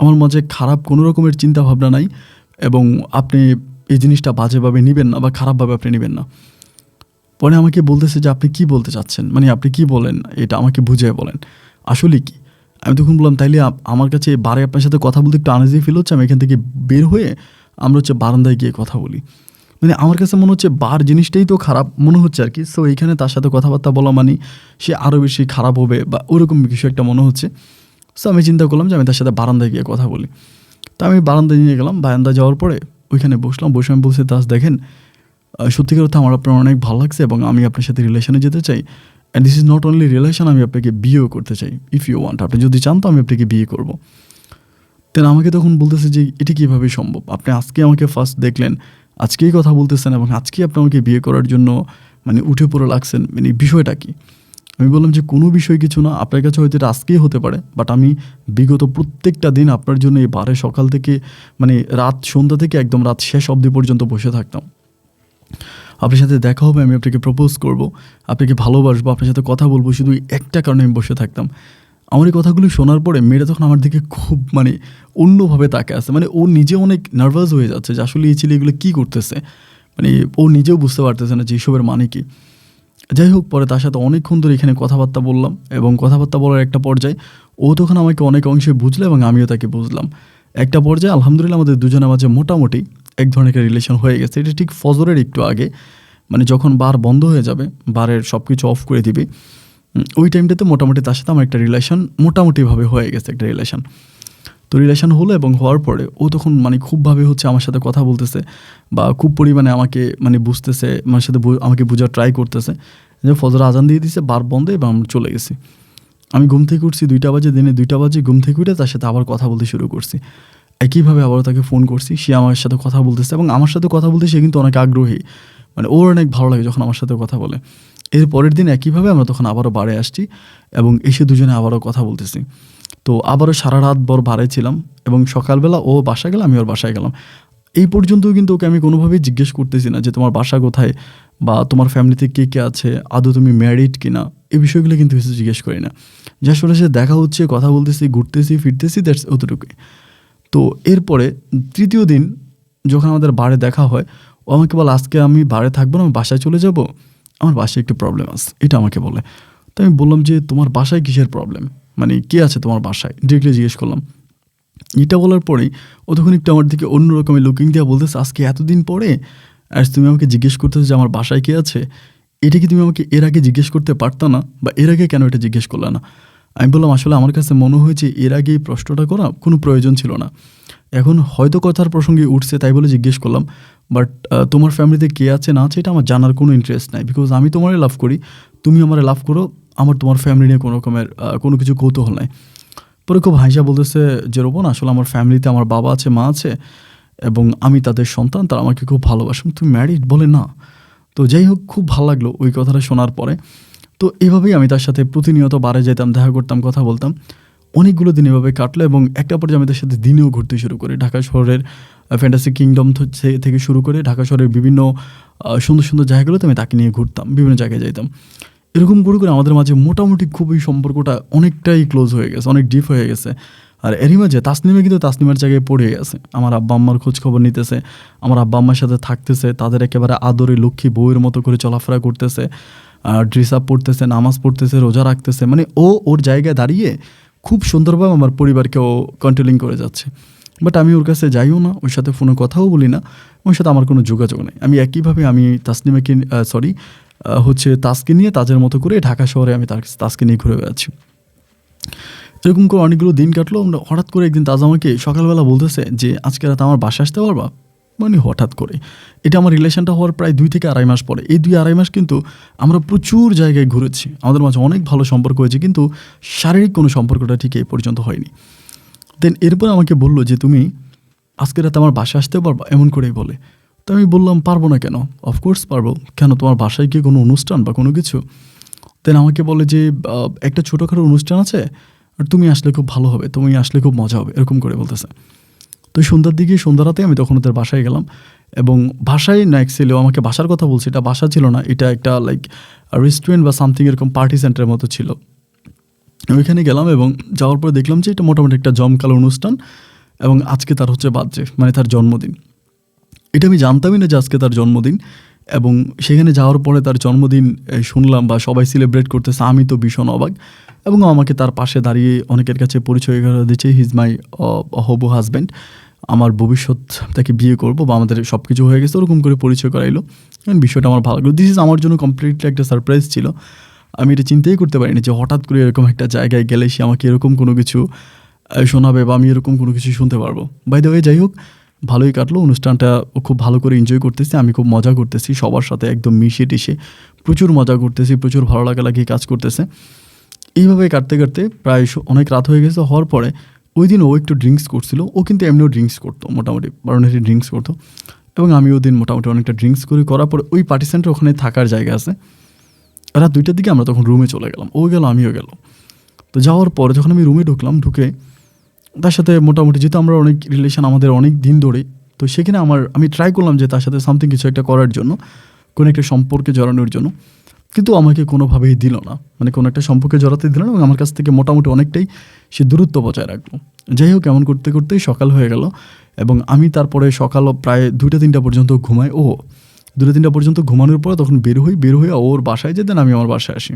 Speaker 1: আমার মাঝে খারাপ কোনো রকমের চিন্তা ভাবনা নাই এবং আপনি এই জিনিসটা বাজেভাবে নিবেন না বা খারাপভাবে আপনি নিবেন না। পরে আমাকে বলতেছে যে আপনি কি বলতে চাচ্ছেন, মানে আপনি কি বলেন এটা আমাকে বুঝিয়ে বলেন, আসলে কি? আমি তখন বললাম তাইলে আমার কাছে বারে আপনার সাথে কথা বলতে একটু আনইজি ফিল হচ্ছে, আমি এখান থেকে বের হয়ে আমরা হচ্ছে বারান্দায় গিয়ে কথা বলি। মানে আমার কাছে মনে হচ্ছে বার জিনিসটাই তো খারাপ মনে হচ্ছে আর কি। সো এইখানে তার সাথে কথাবার্তা বলা মানে সে আরও বেশি খারাপ হবে বা ওরকম কিছু একটা মনে হচ্ছে। সো আমি চিন্তা করলাম যে আমি তার সাথে বারান্দায় গিয়ে কথা বলি। তো আমি বারান্দায় নিয়ে গেলাম। বারান্দায় যাওয়ার পরে ওইখানে বসলাম। বসে আমি বলছি, দাস দেখেন, সত্যিকার অর্থে আমার আপনার অনেক ভালো লাগছে এবং আমি আপনার সাথে রিলেশনে যেতে চাই। And this is not only relation, আমি আপনাকে বিয়েও করতে চাই। ইফ ইউ ওয়ান্ট, আপনি যদি চান তো আমি আপনাকে বিয়ে করব। দেন আমাকে তখন বলতেছে যে এটা কীভাবে সম্ভব? আপনি আজকে আমাকে ফার্স্ট দেখলেন, আজকেই কথা বলতেছেন এবং আজকেই আপনি আমাকে বিয়ে করার জন্য মানে উঠে পড়ে লাগছেন, মানে বিষয়টা কী? আমি বললাম যে কোনো বিষয় কিছু না, আপনার কাছে হয়তো এটা আজকেই হতে পারে, বাট আমি বিগত প্রত্যেকটা দিন আপনার জন্য এই বারে সকাল থেকে মানে রাত সন্ধ্যা থেকে একদম রাত শেষ অবধি পর্যন্ত বসে থাকতাম। আপনার সাথে দেখা হবে, আমি আপনাকে প্রপোজ করব, আপনাকে ভালোবাসবো, আপনার সাথে কথা বলবো, শুধু একটা কারণে আমি বসে থাকতাম। আমার এই কথাগুলো শোনার পরে মেয়েটা তখন আমার দিকে খুব মানে অন্যভাবে তাকিয়ে আছে। মানে ও নিজে অনেক নার্ভাস হয়ে যাচ্ছে যে আসলে এই ছেলে এগুলো কী করতেছে। মানে ও নিজেও বুঝতে পারতেছে না যে এইসবের মানে কী। যাই হোক, পরে তার সাথে অনেকক্ষণ ধরে এখানে কথাবার্তা বললাম এবং কথাবার্তা বলার একটা পর্যায়ে ও তখন আমাকে অনেক অংশে বুঝলো এবং আমিও তাকে বুঝলাম। একটা পর্যায়ে আলহামদুলিল্লাহ আমাদের দুজনের মাঝে মোটামুটি এক ধরনের একটা রিলেশন হয়ে গেছে। এটা ঠিক ফজরের একটু আগে, মানে যখন বার বন্ধ হয়ে যাবে, বারের সব কিছু অফ করে দিবে, ওই টাইমটাতে মোটামুটি তার সাথে আমার একটা রিলেশন মোটামুটিভাবে হয়ে গেছে, একটা রিলেশন। তো রিলেশন হলো এবং হওয়ার পরে ও তখন মানে খুবভাবে হচ্ছে আমার সাথে কথা বলতেছে বা খুব পরিমাণে আমাকে মানে বুঝতেছে, আমার সাথে আমাকে বোঝার ট্রাই করতেছে। যে ফজর আজান দিয়ে দিছে, বার বন্ধ, এবং আমি চলে গেছি। আমি ঘুম থেকে উঠছি 2টা বাজে, দিনে 2টা বাজে ঘুম থেকে উঠে তার সাথে আবার কথা বলতে শুরু করছি। একইভাবে আবারও তাকে ফোন করছি, সে আমার সাথে কথা বলতেছে এবং আমার সাথে কথা বলতে সে কিন্তু অনেক আগ্রহী। মানে ওর অনেক ভালো লাগে যখন আমার সাথে কথা বলে। এর পরের দিন একইভাবে আমরা তখন আবারও বাড়ে আসছি এবং এসে দুজনে আবারও কথা বলতেছি। তো আবারও সারা রাত ভর বাড়ে ছিলাম এবং সকালবেলা ও বাসায় গেল, আমি ওর বাসায় গেলাম। এই পর্যন্তও কিন্তু ওকে আমি কোনোভাবেই জিজ্ঞেস করতেছি না যে তোমার বাসা কোথায় বা তোমার ফ্যামিলিতে কে কে আছে, আদৌ তুমি ম্যারিড কিনা, এই বিষয়গুলো কিন্তু কিছু জিজ্ঞেস করি না। যে আসলে সে দেখা হচ্ছে, কথা বলতেছি, ঘুরতেছি, ফিরতেছি, দ্যাটস অতটুকুই। তো এরপরে 3য় দিন যখন আমাদের বাড়ে দেখা হয়, ও আমাকে বলে আজকে আমি বাড়ে থাকবো না, আমি বাসায় চলে যাব, আমার বাসায় একটু প্রবলেম আছে, এটা আমাকে বলে। তো আমি বললাম যে তোমার বাসায় কিসের প্রবলেম, মানে কে আছে তোমার বাসায়, ডিরেক্টলি জিজ্ঞেস করলাম। এটা বলার পরেই ও তখন একটু আমার দিকে অন্য রকমের লুকিং দিয়ে বলতেছে, আজকে এতদিন পরে আর তুমি আমাকে জিজ্ঞেস করতেছো যে আমার বাসায় কে আছে, এটা কি তুমি আমাকে এর আগে জিজ্ঞেস করতে পারতো না, বা এর আগে কেন এটা জিজ্ঞেস করলে না? আমি বললাম আসলে আমার কাছে মনে হয়েছে এর আগে এই প্রশ্নটা করা কোনো প্রয়োজন ছিল না, এখন হয়তো কথার প্রসঙ্গে উঠছে তাই বলে জিজ্ঞেস করলাম। বাট তোমার ফ্যামিলিতে কে আছে না আছে এটা আমার জানার কোনো ইন্টারেস্ট নাই, বিকজ আমি তোমারে লাভ করি, তুমি আমারে লাভ করো, আমার তোমার ফ্যামিলি নিয়ে কোনো রকমের কোনো কিছু কৌতূহল নাই। পরে খুব হাসিয়া বলতেছে যে রোপন, আসলে আমার ফ্যামিলিতে আমার বাবা আছে, মা আছে এবং আমি তাদের সন্তান, তারা আমাকে খুব ভালোবাসেন, তুমি ম্যারিড? বলে না। তো যাই হোক, খুব ভালো লাগলো ওই কথাটা শোনার পরে। তো এভাবেই আমি তার সাথে প্রতিনিয়ত বারে যেতাম, দেখা করতাম, কথা বলতাম। অনেকগুলো দিন এভাবে কাটলো এবং একটা পর্যায়ে আমি তার সাথে দিনেও ঘুরতে শুরু করি। ঢাকা শহরের ফ্যান্টাসি কিংডম থেকে শুরু করে ঢাকা শহরের বিভিন্ন সুন্দর সুন্দর জায়গাগুলোতে আমি তাকে নিয়ে ঘুরতাম, বিভিন্ন জায়গায় যাইতাম। এরকম করে করে আমাদের মাঝে মোটামুটি খুবই সম্পর্কটা অনেকটাই ক্লোজ হয়ে গেছে, অনেক ডিপ হয়ে গেছে। আর এরই মাঝে তাসনিমে কিন্তু তাসনিমার জায়গায় পড়ে গেছে, আমার আব্বা আম্মার খোঁজ খবর নিতেছে, আমার আব্বা আম্মার সাথে থাকতেছে, তাদের একেবারে আদরে লক্ষ্মী বউয়ের মতো করে চলাফেরা করতেছে, ড্রেস আপ পড়তেছে, নামাজ পড়তেছে, রোজা রাখতেছে। মানে ও ওর জায়গায় দাঁড়িয়ে খুব সুন্দরভাবে আমার পরিবারকেও কন্ট্রোলিং করে যাচ্ছে। বাট আমি ওর কাছে যাইও না, ওর সাথে ফোনে কথাও বলি না, ওর সাথে আমার কোনো যোগাযোগ নেই। আমি একইভাবে আমি তাসনিমাকে হচ্ছে তাসকে নিয়ে তাজের মতো করে ঢাকা শহরে আমি তাসকে নিয়ে ঘুরে বেড়াচ্ছি। এরকম করে অনেকগুলো দিন কাটলো। হঠাৎ করে একদিন তাজ আমাকে সকালবেলা বলতেছে যে আজকে রাতে আমার বাসা আসতে পারবা। মানে হঠাৎ করে, এটা আমার রিলেশনটা হওয়ার প্রায় 2 থেকে আড়াই মাস পরে। এই 2-2.5 মাস কিন্তু আমরা প্রচুর জায়গায় ঘুরেছি, আমাদের মাঝে অনেক ভালো সম্পর্ক হয়েছে, কিন্তু শারীরিক কোনো সম্পর্কটা ঠিক এই পর্যন্ত হয়নি। দেন এরপর আমাকে বললো যে তুমি আজকে রাতে আমার বাসা আসতে পারবা, এমন করেই বলে। তো আমি বললাম পারবো না কেন, অফকোর্স পারবো, কেন তোমার বাসায় কি কোনো অনুষ্ঠান বা কোনো কিছু? দেন আমাকে বলে যে একটা ছোটোখাটো অনুষ্ঠান আছে, আর তুমি আসলে খুব ভালো হবে, তুমি আসলে খুব মজা হবে, এরকম করে বলতেছে। তো সন্ধ্যার দিকে, সন্ধ্যা রাতে আমি তখন ওদের বাসায় গেলাম এবং বাসায় না অ্যাকচুয়ালি আমাকে বাসার কথা বলছে, এটা বাসা ছিল না, এটা একটা লাইক রেস্টুরেন্ট বা সামথিং এরকম পার্টি সেন্টারের মতো ছিল। আমি ওইখানে গেলাম এবং যাওয়ার পরে দেখলাম যে এটা মোটামুটি একটা জমকালো অনুষ্ঠান এবং আজকে তার হচ্ছে বার্থডে, মানে তার জন্মদিন। এটা আমি জানতামই না যে আজকে তার জন্মদিন। এবং সেখানে যাওয়ার পরে তার জন্মদিন শুনলাম বা সবাই সেলিব্রেট করতেছে, আমি তো ভীষণ অবাক। এবং ও আমাকে তার পাশে দাঁড়িয়ে অনেকের কাছে পরিচয় করে দিচ্ছে, হি ইজ মাই হবু হাজব্যান্ড, আমার ভবিষ্যৎ তাকে বিয়ে করবো বা আমাদের সব কিছু হয়ে গেছে, ওরকম করে পরিচয় করাইলো। বিষয়টা আমার ভালো লাগলো। দিস ইজ আমার জন্য কমপ্লিটলি একটা সারপ্রাইজ ছিল। আমি এটা চিন্তাই করতে পারিনি যে হঠাৎ করে এরকম একটা জায়গায় গেলে সে আমাকে এরকম কোনো কিছু শোনাবে বা আমি এরকম কোনো কিছু শুনতে পারবো। বাই দ্য ওয়ে, যাই হোক, ভালোই কাটলো অনুষ্ঠানটা। খুব ভালো করে এনজয় করতেছি, আমি খুব মজা করতেছি সবার সাথে, একদম মিশে টিশে প্রচুর মজা করতেছি, প্রচুর ভালো লাগা লাগিয়ে কাজ করতেছে। এইভাবে কাটতে কাটতে প্রায় অনেক রাত হয়ে গেছে। হওয়ার পরে ওই দিন ও একটু ড্রিঙ্কস করছিল, ও কিন্তু এমনিও ড্রিঙ্কস করতো, মোটামুটি বারোনারি ড্রিঙ্কস করতো। এবং আমি ওই দিন মোটামুটি অনেকটা ড্রিঙ্কস করার পরে ওই পার্টি সেন্টার ওখানে থাকার জায়গা আছে, রাত 2টার দিকে আমরা তখন রুমে চলে গেলাম। ও গেল, আমিও গেল। তো যাওয়ার পরে যখন আমি রুমে ঢুকলাম, ঢুকে তার সাথে মোটামুটি, যেহেতু আমরা অনেক রিলেশন আমাদের অনেক দিন ধরে, তো সেখানে আমি ট্রাই করলাম যে তার সাথে সামথিং কিছু একটা করার জন্য, কোনো একটা সম্পর্কে জড়ানোর জন্য। কিন্তু আমাকে কোনোভাবেই দিল না, মানে কোনো একটা সম্পর্কে জড়াতে দিল না এবং আমার কাছ থেকে মোটামুটি অনেকটাই সে দূরত্ব বজায় রাখলো। যাই হোক, এমন করতে করতেই সকাল হয়ে গেল এবং আমি তারপরে সকাল প্রায় 2টা-3টা পর্যন্ত ঘুমাই। 2টা-3টা পর্যন্ত ঘুমানোর পরে তখন বের হই ওর বাসায় যেতেন, আমি আমার বাসায় আসি।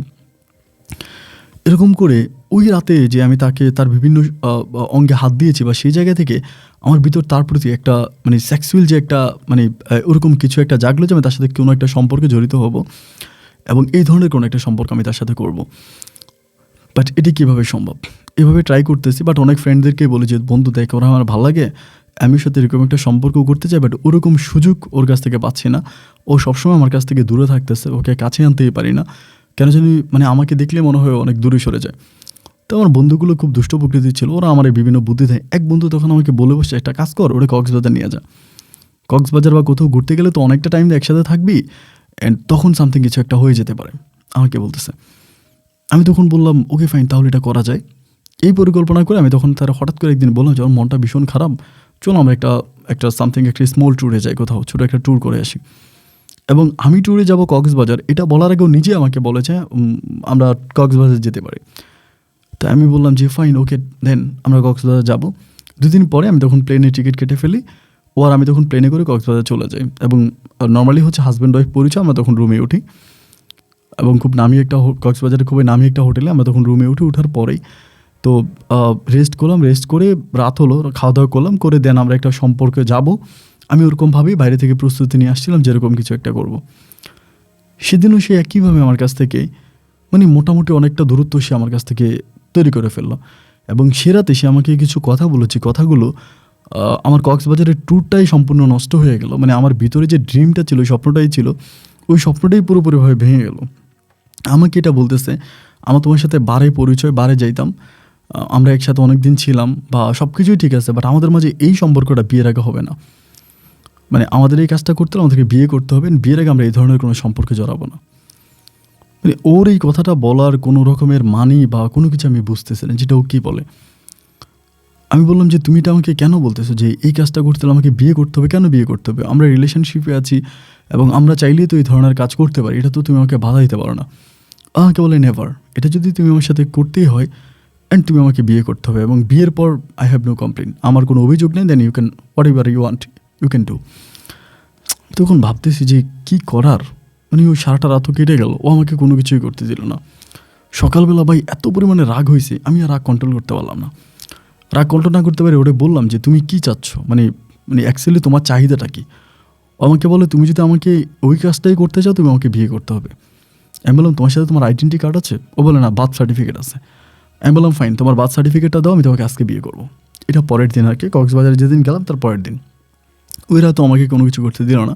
Speaker 1: এরকম করে ওই রাতে যে আমি তাকে তার বিভিন্ন অঙ্গে হাত দিয়েছি বা সেই জায়গা থেকে আমার ভিতর তার প্রতি একটা মানে সেক্সুয়াল যে একটা মানে ওরকম কিছু একটা জাগলো যে আমি তার সাথে কোনো একটা সম্পর্কে জড়িত হব এবং এই ধরনের কোনো একটা সম্পর্ক আমি তার সাথে করব। বাট এটি কীভাবে সম্ভব? এভাবে ট্রাই করতেছি, বাট অনেক ফ্রেন্ডদেরকে বলি যে বন্ধু দেখ, ওরা আমার ভালো লাগে, আমি ওর সাথে এরকম একটা সম্পর্ক করতে চাই, বাট ওরকম সুযোগ ওর কাছ থেকে পাচ্ছি না। ও সবসময় আমার কাছ থেকে দূরে থাকতেছে, ওকে কাছে আনতেই পারি না। কেন জানি মানে আমাকে দেখলে মনে হয় অনেক দূরে সরে যায়। তো আমার বন্ধুগুলো খুব দুষ্ট প্রকৃতির ছিল, ওরা আমার এই বিভিন্ন বুদ্ধি দেয়। এক বন্ধু তখন আমাকে বলে বসছে, একটা কাজ কর, ওরা কক্সবাজার নিয়ে যা। কক্সবাজার বা কোথাও ঘুরতে গেলে তো অনেকটা টাইম একসাথে থাকবি, অ্যান্ড তখন সামথিং কিছু একটা হয়ে যেতে পারে, আমাকে বলতেছে। আমি তখন বললাম ওকে ফাইন, তাহলে এটা করা যায়। এই পরিকল্পনা করে আমি তখন তারা হঠাৎ করে একদিন বললাম যে আমার মনটা ভীষণ খারাপ, চলো আমরা একটা সামথিং একটা স্মল ট্যুরে যাই, কোথাও ছোটো একটা ট্যুর করে আসি। এবং আমি ট্যুরে যাব কক্সবাজার, এটা বলার আগেও নিজে আমাকে বলেছে আমরা কক্সবাজার যেতে পারি। তাই আমি বললাম যে ফাইন, ওকে দেন আমরা কক্সবাজার যাব। 2 দিন পরে আমি তখন প্লেনে টিকিট কেটে ফেলি, ও আর আমি তখন প্লেনে করে কক্সবাজার চলে যাই। এবং নর্মালি হচ্ছে হাজব্যান্ড ওয়াইফ পরিচয়, আমরা তখন রুমে উঠি এবং খুব নামি একটা কক্সবাজারে খুবই নামি একটা হোটেলে আমরা তখন রুমে উঠি। ওঠার পরেই তো রেস্ট করলাম, রেস্ট করে রাত হলো, খাওয়া দাওয়া করলাম, করে দেন আমরা একটা সম্পর্কে যাব। আমি ওরকমভাবেই বাইরে থেকে প্রস্তুতি নিয়ে আসছিলাম যেরকম কিছু একটা করব। সেদিনও সে একইভাবে আমার কাছ থেকে মানে মোটামুটি অনেকটা দূরত্ব সে আমার কাছ থেকে তৈরি করে ফেললো। এবং সে রাতে সে আমাকে কিছু কথা বলেছে, কথাগুলো আমার কক্সবাজারের ট্যুরটাই সম্পূর্ণ নষ্ট হয়ে গেল। মানে আমার ভিতরে যে ড্রিমটা ছিল, স্বপ্নটাই ছিল, ওই স্বপ্নটাই পুরোপুরিভাবে ভেঙে গেল। আমাকে এটা বলতেছে, আমার তোমার সাথে বারে পরিচয়, বারে যাইতাম, আমরা একসাথে অনেক দিন ছিলাম বা সব কিছুই ঠিক আছে, বাট আমাদের মাঝে এই সম্পর্কটা বিয়ের আগে হবে না। মানে আমাদের এই কাজটা করতে হলে আমাদেরকে বিয়ে করতে হবে, বিয়ের আগে আমরা এই ধরনের কোনো সম্পর্কে জড়াবো না। মানে ওর এই কথাটা বলার কোনো রকমের মানি বা কোনো কিছু আমি বুঝতেছি না, যেটা ও কী বলে। আমি বললাম যে তুমি এটা আমাকে কেন বলতেছো যে এই কাজটা করতে হলে আমাকে বিয়ে করতে হবে? কেন বিয়ে করতে হবে? আমরা রিলেশনশিপে আছি এবং আমরা চাইলেই তো এই ধরনের কাজ করতে পারি, এটা তো তুমি আমাকে বাধা দিতে পারো না। আমাকে বলে নেভার, এটা যদি তুমি আমার সাথে করতেই হয় অ্যান্ড তুমি আমাকে বিয়ে করতে হবে এবং বিয়ের পর আই হ্যাভ নো কমপ্লেন, আমার কোনো অভিযোগ নেই, then you can whatever you want you can do. তখন ভাবতেছি যে কী করার, মানে ওই সারাটা রাতও কেটে গেল, ও আমাকে কোনো কিছুই করতে দিল না। সকালবেলা ভাই এত পরিমাণে রাগ হয়েছে, আমি আর রাগ কন্ট্রোল করতে পারলাম না। রাগ কন্ট্রোল না করতে পারে ওটা বললাম যে তুমি কী চাচ্ছ, মানে মানে অ্যাকচুয়ালি তোমার চাহিদাটা কী? ও আমাকে বলে তুমি যদি আমাকে ওই কাজটাই করতে চাও তুমি আমাকে বিয়ে করতে হবে। আমি বললাম তোমার সাথে তোমার আইডেন্টি কার্ড আছে? ও বলে না, বার্থ সার্টিফিকেট আছে। আমি বললাম ফাইন, তোমার বার্থ সার্টিফিকেটটা দাও, আমি তোমাকে আজকে বিয়ে করবো। এটা পরের দিন আর কি, কক্সবাজারে যেদিন গেলাম তার পরের দিন। ওই রাত আমাকে কোনো কিছু করতে দিল না।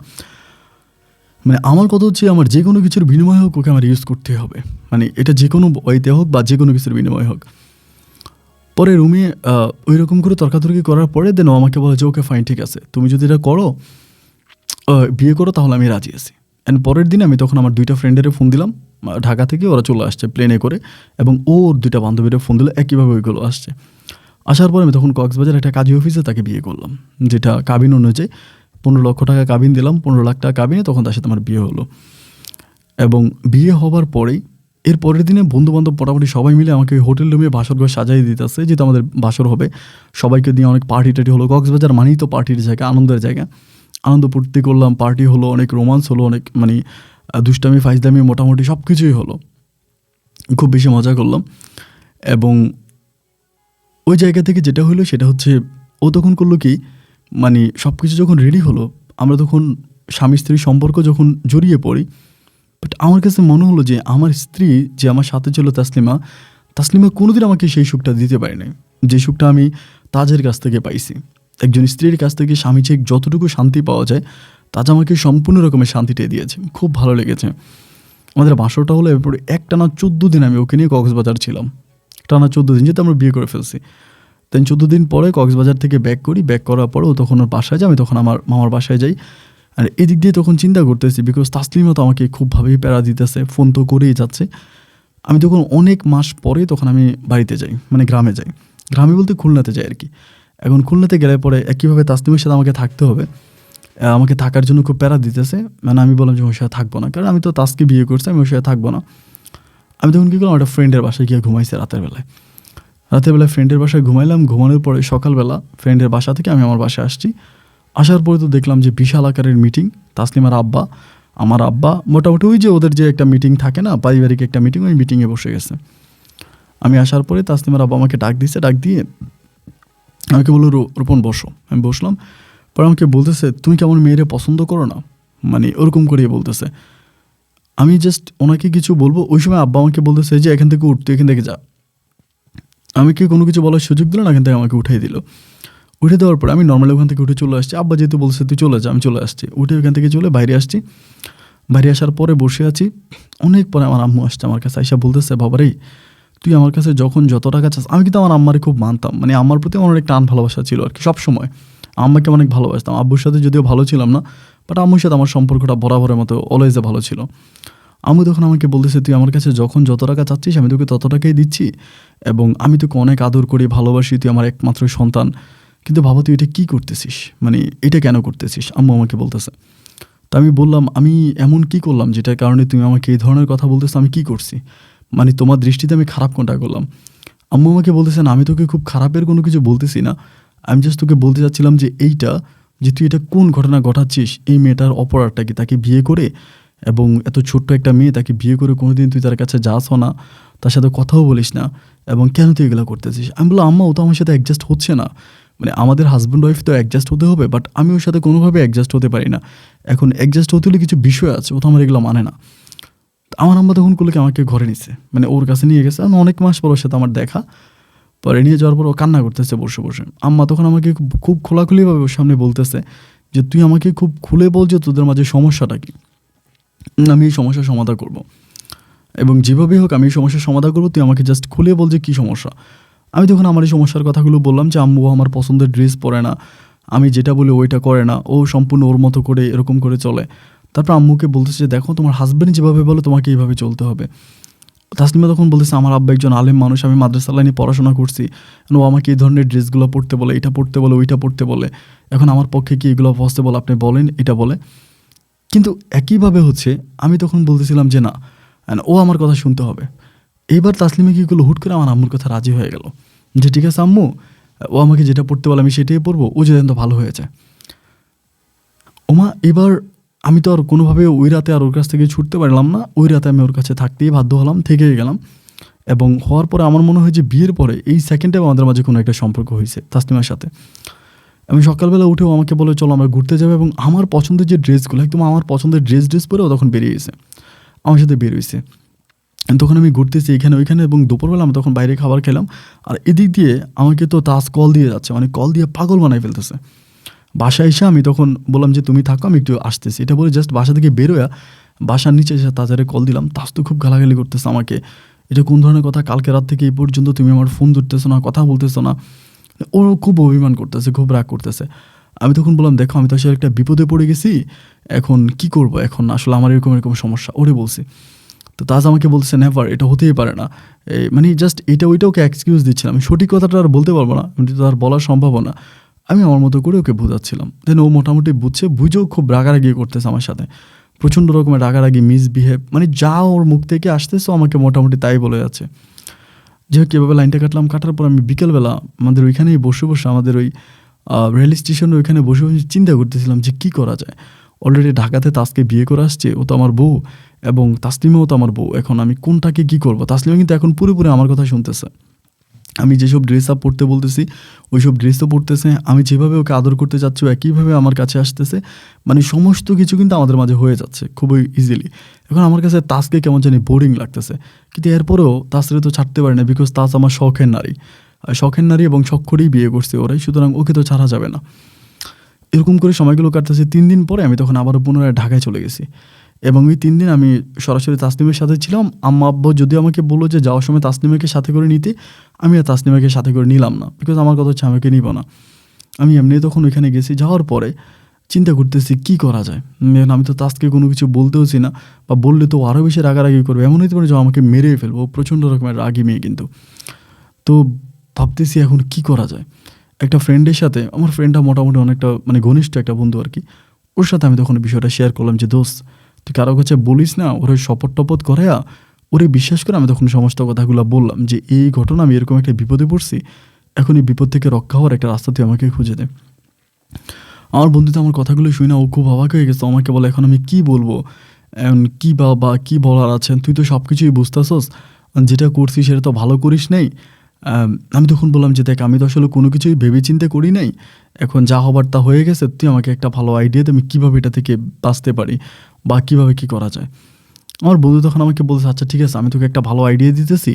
Speaker 1: মানে আমার কথা হচ্ছে আমার যে কোনো কিছুর বিনিময় হোক ওকে আমার ইউজ করতে হবে, মানে এটা যে কোনো ওয়েতে হোক বা যে কোনো কিছুর বিনিময় হোক। পরে রুমে ওই রকম করে তর্কাতর্কি করার পরে দেন ও আমাকে বলে যে ওকে ফাইন, ঠিক আছে, তুমি যদি এটা করো, বিয়ে করো, তাহলে আমি রাজি আছি। অ্যান্ড পরের দিন আমি তখন আমার 2টা ফ্রেন্ডের ফোন দিলাম ঢাকা থেকে, ওরা চলে আসছে প্লেনে করে, এবং ওর 2টা বান্ধবীরা ফোন দিল, একইভাবে ওইগুলো আসছে। আসার পরে আমি তখন কক্সবাজার একটা কাজী অফিসে তাকে বিয়ে করলাম, যেটা কাবিন অনুযায়ী 15 লক্ষ টাকা কাবিন দিলাম, 15 লাখ টাকা কাবিনে তখন তার সাথে আমার বিয়ে হলো। এবং বিয়ে হবার পরেই এর পরের দিনে বন্ধু-বান্ধব মোটামুটি সবাই মিলে আমাকে হোটেল রুমে বাসরঘর সাজাই দিতেছে, যেহেতু আমাদের বাসর হবে। সবাইকে দিয়ে অনেক পার্টি-টার্টি হলো। কক্সবাজার মানেই তো পার্টির জায়গা, আনন্দের জায়গা। আনন্দ ফুর্তি করলাম, পার্টি হলো, অনেক রোমান্স হলো, অনেক মানে দুষ্টামি, ফাইজলামি মোটামুটি সব কিছুই হলো। খুব বেশি মজা করলাম। এবং ওই জায়গা থেকে যেটা হলো সেটা হচ্ছে, ও তখন করলো কি, মানে সব কিছু যখন রেডি হলো, আমরা তখন স্বামী-স্ত্রীর সম্পর্ক যখন জড়িয়ে পড়ি, বাট আমার কাছে মনে হলো যে আমার স্ত্রী যে আমার সাথে ছিল তাসলিমা, তাসলিমা কোনোদিন আমাকে সেই সুখটা দিতে পারে নাই, যে সুখটা আমি তাজের কাছ থেকে পাইছি। একজন স্ত্রীর কাছ থেকে স্বামী ঠিক যতটুকু শান্তি পাওয়া যায়, তাজ আমাকে সম্পূর্ণ রকমের শান্তিটাই দিয়েছে। খুব ভালো লেগেছে। আমাদের বাসরটা হলো, এরপরে একটানা 14 দিন আমি ওকে নিয়ে কক্সবাজার ছিলাম। টানা 14 দিন, যেহেতু আমরা বিয়ে করে ফেলছি। দেন 14 দিন পরে কক্সবাজার থেকে ব্যাক করি। ব্যাক করার পরেও তখন ওর বাসায় যাই, আমি তখন আমার মামার বাসায় যাই। আর এদিক দিয়ে তখন চিন্তা করতেছি, বিকজ তাসলিমা তো আমাকে খুবভাবেই প্যারা দিতেছে, ফোন তো করেই যাচ্ছে। আমি তখন অনেক মাস পরে তখন আমি বাড়িতে যাই, মানে গ্রামে যাই। গ্রামে বলতে খুলনাতে যাই আর কি। এখন খুলনাতে গেলে পরে একইভাবে তাসলিমের সাথে আমাকে থাকতে হবে। আমাকে থাকার জন্য খুব প্যারা দিতেছে। মানে আমি বললাম যে ওর সাথে থাকবো না, কারণ আমি তো তাসকে বিয়ে করছি, আমি ওর সাথে থাকবো না। আমি তখন কী করলাম, একটা ফ্রেন্ডের বাসায় গিয়ে ঘুমাইছি রাতের বেলায়। ফ্রেন্ডের বাসায় ঘুমাইলাম। ঘুমানোর পরে সকালবেলা ফ্রেন্ডের বাসা থেকে আমি আমার বাসায় আসছি। আসার পরে তো দেখলাম যে বিশাল আকারের মিটিং। তাসলিমার আব্বা, আমার আব্বা, মোটামুটি ওই যে ওদের যে একটা মিটিং থাকে না, পারিবারিক একটা মিটিং, ওই মিটিংয়ে বসে গেছে। আমি আসার পরে তাসলিমার আব্বা আমাকে ডাক দিয়েছে। ডাক দিয়ে আমাকে বললো, রোপণ বসো। আমি বসলাম। পরে আমাকে বলতেছে, তুমি কেমন মেয়েরে পছন্দ করো না, মানে ওরকম করেই বলতেছে। আমি জাস্ট ওনাকে কিছু বলবো, ওই সময় আব্বা আমাকে বলতেছে যে এখান থেকে উঠ, তুই এখান থেকে যা। আমি কি কোনো কিছু বলার সুযোগ দিল না, এখান থেকে আমাকে উঠাই দিল। উঠে দেওয়ার পরে আমি নর্মালি ওখান থেকে উঠে চলে আসছি। আব্বা যেহেতু বলছে তুই চলে যা, আমি চলে আসছি। উঠে ওখান থেকে চলে বাইরে আসছি। বাইরে আসার পরে বসে আছি। অনেক পরে আমার আম্মু আসছে আমার কাছে, আইসা বলতেছে, বাবারে তুই আমার কাছে যখন যত টাকা চাস, আমি কিন্তু আমার আম্মারে খুব মানতাম, মানে আম্মার প্রতি আমার অনেক টান ভালোবাসা ছিল আর কি। সবসময় আম্মাকে অনেক ভালোবাসতাম। আব্বুর সাথে যদিও ভালো ছিলাম না, বাট আম্মুর সাথে আমার সম্পর্কটা বরাবরের মতো অলওয়েজে ভালো ছিল। আম্মু তখন আমাকে বলতেছে, তুই আমার কাছে যখন যত টাকা চাচ্ছিস আমি তোকে তত টাকাই দিচ্ছি, এবং আমি তোকে অনেক আদর করি, ভালোবাসি, তুই আমার একমাত্র সন্তান। কিন্তু বাবা তুই এটা কী করতেছিস, মানে এটা কেন করতেছিস, আম্মু আমাকে বলতেছে। তা আমি বললাম, আমি এমন কি করলাম যেটার কারণে তুমি আমাকে এই ধরনের কথা বলতেছো, আমি কি করছি, মানে তোমার দৃষ্টিতে আমি খারাপ কোনটা করলাম। আম্মু আমাকে বলতেছেন, আমি তোকে খুব খারাপের কোনো কিছু বলতেছি না, আমি জাস্ট তোকে বলতে চাচ্ছিলাম যে এইটা, যে তুই এটা কোন ঘটনা ঘটাচ্ছিস, এই মেয়েটার অপরাধটা কি, তাকে বিয়ে করে, এবং এত ছোট্ট একটা মেয়ে, তাকে বিয়ে করে কোনোদিন তুই তার কাছে যাসও না, তার সাথে কথাও বলিস না, এবং কেন তুই এগুলো করতেছিস। আমি বললাম, আম্মা ও তো আমার সাথে অ্যাডজাস্ট হচ্ছে না, মানে আমাদের হাজব্যান্ড ওয়াইফ তো অ্যাডজাস্ট হতে হবে, বাট আমি ওর সাথে কোনোভাবে অ্যাডজাস্ট হতে পারি না। এখন অ্যাডজাস্ট হতে হলে কিছু বিষয় আছে, ও তো আমার এগুলো মানে না। আমার আম্মা তখন করলো কি, আমাকে ঘরে নিছে, মানে ওর কাছে নিয়ে গেছে। অনেক মাস পর ওর সাথে আমার দেখা। পরে নিয়ে যাওয়ার পর ও কান্না করতেছে বসে বসে। আম্মা তখন আমাকে খুব খোলাখুলিভাবে ওর সামনে বলতেছে যে তুই আমাকে খুব খুলে বল যে তোদের মাঝে সমস্যাটা কী, আমি এই সমস্যার সমাধান করব, এবং যেভাবেই হোক আমি এই সমস্যার সমাধান করবো, তুই আমাকে জাস্ট খুলে বল যে কী সমস্যা। আমি তখন আমার এই সমস্যার কথাগুলো বললাম, যে আম্মু আমার পছন্দের ড্রেস পরে না, আমি যেটা বলি ওইটা করে না, ও সম্পূর্ণ ওর মতো করে এরকম করে চলে। তারপর আম্মুকে বলতেছে যে দেখো তোমার হাজব্যান্ড যেভাবে বলে তোমাকে এইভাবে চলতে হবে। তাসলিমা তখন বলতেছে, আমার আব্বা একজন আলেম মানুষ, আমি মাদ্রাসা লাইনে পড়াশোনা করছি, ও আমাকে এই ধরনের ড্রেসগুলো পরতে বলে, এটা পরতে বলে, ওইটা পরতে বলে, এখন আমার পক্ষে কি এগুলো পসিবল, আপনি বলেন, এটা বলে। কিন্তু একইভাবে হচ্ছে আমি তখন বলতেছিলাম যে না, ও আমার কথা শুনতে হবে। এইবার তাসলিমা কী করলো, হুট করে আমার আম্মুর কথা রাজি হয়ে গেল যে ঠিক আছে আম্মু, ও আমাকে যেটা পড়তে বলে আমি সেটাই পরবো, ও যেন তো ভালো হয়ে যায়। ওমা এবার আমি তো আর কোনোভাবে ওই রাতে আর ওর কাছ থেকে ছুটতে পারলাম না। ওই রাতে আমি ওর কাছে থাকতেই বাধ্য হলাম, থেকেই গেলাম। এবং হওয়ার পরে আমার মনে হয় যে বিয়ের পরে এই সেকেন্ড টাইম আমাদের মাঝে কোনো একটা সম্পর্ক হয়েছে তাসলিমার সাথে। আমি সকালবেলা উঠেও আমাকে বলে চলো আমরা ঘুরতে যাবো, এবং আমার পছন্দের যে ড্রেসগুলো, একদম আমার পছন্দের ড্রেস পরেও তখন বেরিয়ে গেছে, আমার সাথে বের হয়েছে। তখন আমি ঘুরতেছি এখানে ওইখানে, এবং দুপুরবেলা আমি তখন বাইরে খাবার খেলাম। আর এদিক দিয়ে আমাকে তো তাস কল দিয়ে যাচ্ছে, মানে কল দিয়ে পাগল বানাই ফেলতেছে। বাসায় এসে আমি তখন বললাম যে তুমি থাকো, আমি একটু আসতেছি, এটা বলে জাস্ট বাসা থেকে বেরোয়া বাসার নিচে এসে তাজারে কল দিলাম। তাজ তো খুব গালাগালি করতেছে আমাকে, এটা কোন ধরনের কথা, কালকে রাত থেকে এই পর্যন্ত তুমি আমার ফোন ধরতেছো না, কথা বলতেছো না। ওর খুব অভিমান করতেছে, খুব রাগ করতেছে। আমি তখন বললাম দেখো আমি তো আসলে একটা বিপদে পড়ে গেছি, এখন কি করব, এখন আসলে আমার এরকম এরকম সমস্যা, ওরে বলছি। তো তাজ আমাকে বলছে নেভার, এটা হতেই পারে না, মানে জাস্ট এটা ওইটা ওকে এক্সকিউজ দিচ্ছিলাম। আমি সঠিক কথাটা আর বলতে পারবো না, কিন্তু তার বলার সম্ভব না। আমি আমার মতো করে ওকে বোঝাচ্ছিলাম। দেন ও মোটামুটি বুঝছে, বুঝেও খুব রাগারাগি করতেছে আমার সাথে। প্রচণ্ড রকমের রাগারাগি, মিসবিহেভ, মানে যা ওর মুখ থেকে আসতেছে আমাকে মোটামুটি তাই বলে যাচ্ছে। যে কীভাবে লাইনটা কাটলাম, কাটার পর আমি বিকেলবেলা আমাদের ওইখানেই বসে বসে আমাদের ওই রেল স্টেশনের ওইখানে বসে বসে চিন্তা করতেছিলাম যে কী করা যায়। অলরেডি ঢাকাতে তাসকে বিয়ে করে আসছে, ও তো আমার বউ, এবং তাসলিমাও তো আমার বউ। এখন আমি কোনটাকে কী করবো? তাসলিমা কিন্তু এখন পুরোপুরি আমার কথা শুনতেছে। আমি যেসব ড্রেস আপ পরতে বলতেছি ওইসব ড্রেসও পরতেছে। আমি যেভাবে ওকে আদর করতে চাচ্ছি ও একইভাবে আমার কাছে আসতেছে। মানে সমস্ত কিছু কিন্তু আমাদের মাঝে হয়ে যাচ্ছে খুবই ইজিলি। এখন আমার কাছে তাসকে কেমন জানি বোরিং লাগতেছে, কিন্তু এরপরেও তাসরে তো ছাড়তে পারি না, বিকজ তাস আমার শখের নারী। শখের নারী এবং শখ করেই বিয়ে করছে ওরাই, সুতরাং ওকে তো ছাড়া যাবে না। এরকম করে সময়গুলো কাটতেছে। 3 দিন পরে আমি তখন আবারও পুনরায় ঢাকায় চলে গেছি, এবং ওই 3 দিন আমি সরাসরি তাসনিমের সাথে ছিলাম। আম্মা আব্বু যদিও আমাকে বললো যে যাওয়ার সময় তাসনিমাকে সাথে করে নিতে, আমি আর তাসনিমাকে সাথে করে নিলাম না, বিকজ আমার কথা হচ্ছে আমাকে নিব না। আমি এমনি তখন ওইখানে গেছি। যাওয়ার পরে চিন্তা করতেছি কী করা যায়। আমি তো তাসকে কোনো কিছু বলতেওছি না, বা বললে তো আরও বেশি রাগারাগি করবে, এমন হতে পারে যে আমাকে মেরে ফেলবো। প্রচণ্ড রকমের রাগি মেয়ে কিন্তু। তো ভাবতেছি এখন কি করা যায়। একটা ফ্রেন্ডের সাথে, আমার ফ্রেন্ডটা মোটামুটি অনেকটা মানে ঘনিষ্ঠ একটা বন্ধু আর কি, ওর সাথে আমি তখন বিষয়টা শেয়ার করলাম যে দোস্ত তুই কারো কাছে বলিস না, ওরে শপথ টপথ করে ওরে বিশ্বাস করে। আমি তখন সমস্ত কথাগুলো বললাম যে এই ঘটনা, আমি এরকম একটা বিপদে পড়ছি, এখন এই বিপদ থেকে রক্ষা হওয়ার একটা রাস্তা তুই আমাকে খুঁজে দে। আমার বন্ধু তো আমার কথাগুলো শুনে না, ও খুব অবাক হয়ে গেছে। আমাকে বলে এখন আমি কি বলবো, এখন কী বা কী বলার আছে, তুই তো সব কিছুই বুঝতেছস, যেটা করছিস সেটা তো ভালো করিস নাই। আমি তখন বললাম যে দেখ আমি তো আসলে কোনো কিছুই ভেবে চিন্তে করি নাই, এখন যা হবার তা হয়ে গেছে, তুই আমাকে একটা ভালো আইডিয়া দে আমি কীভাবে এটা থেকে বাঁচতে পারি বা কীভাবে কী করা যায়। আমার বন্ধু তখন আমাকে বলছে আচ্ছা ঠিক আছে, আমি তোকে একটা ভালো আইডিয়া দিতেছি,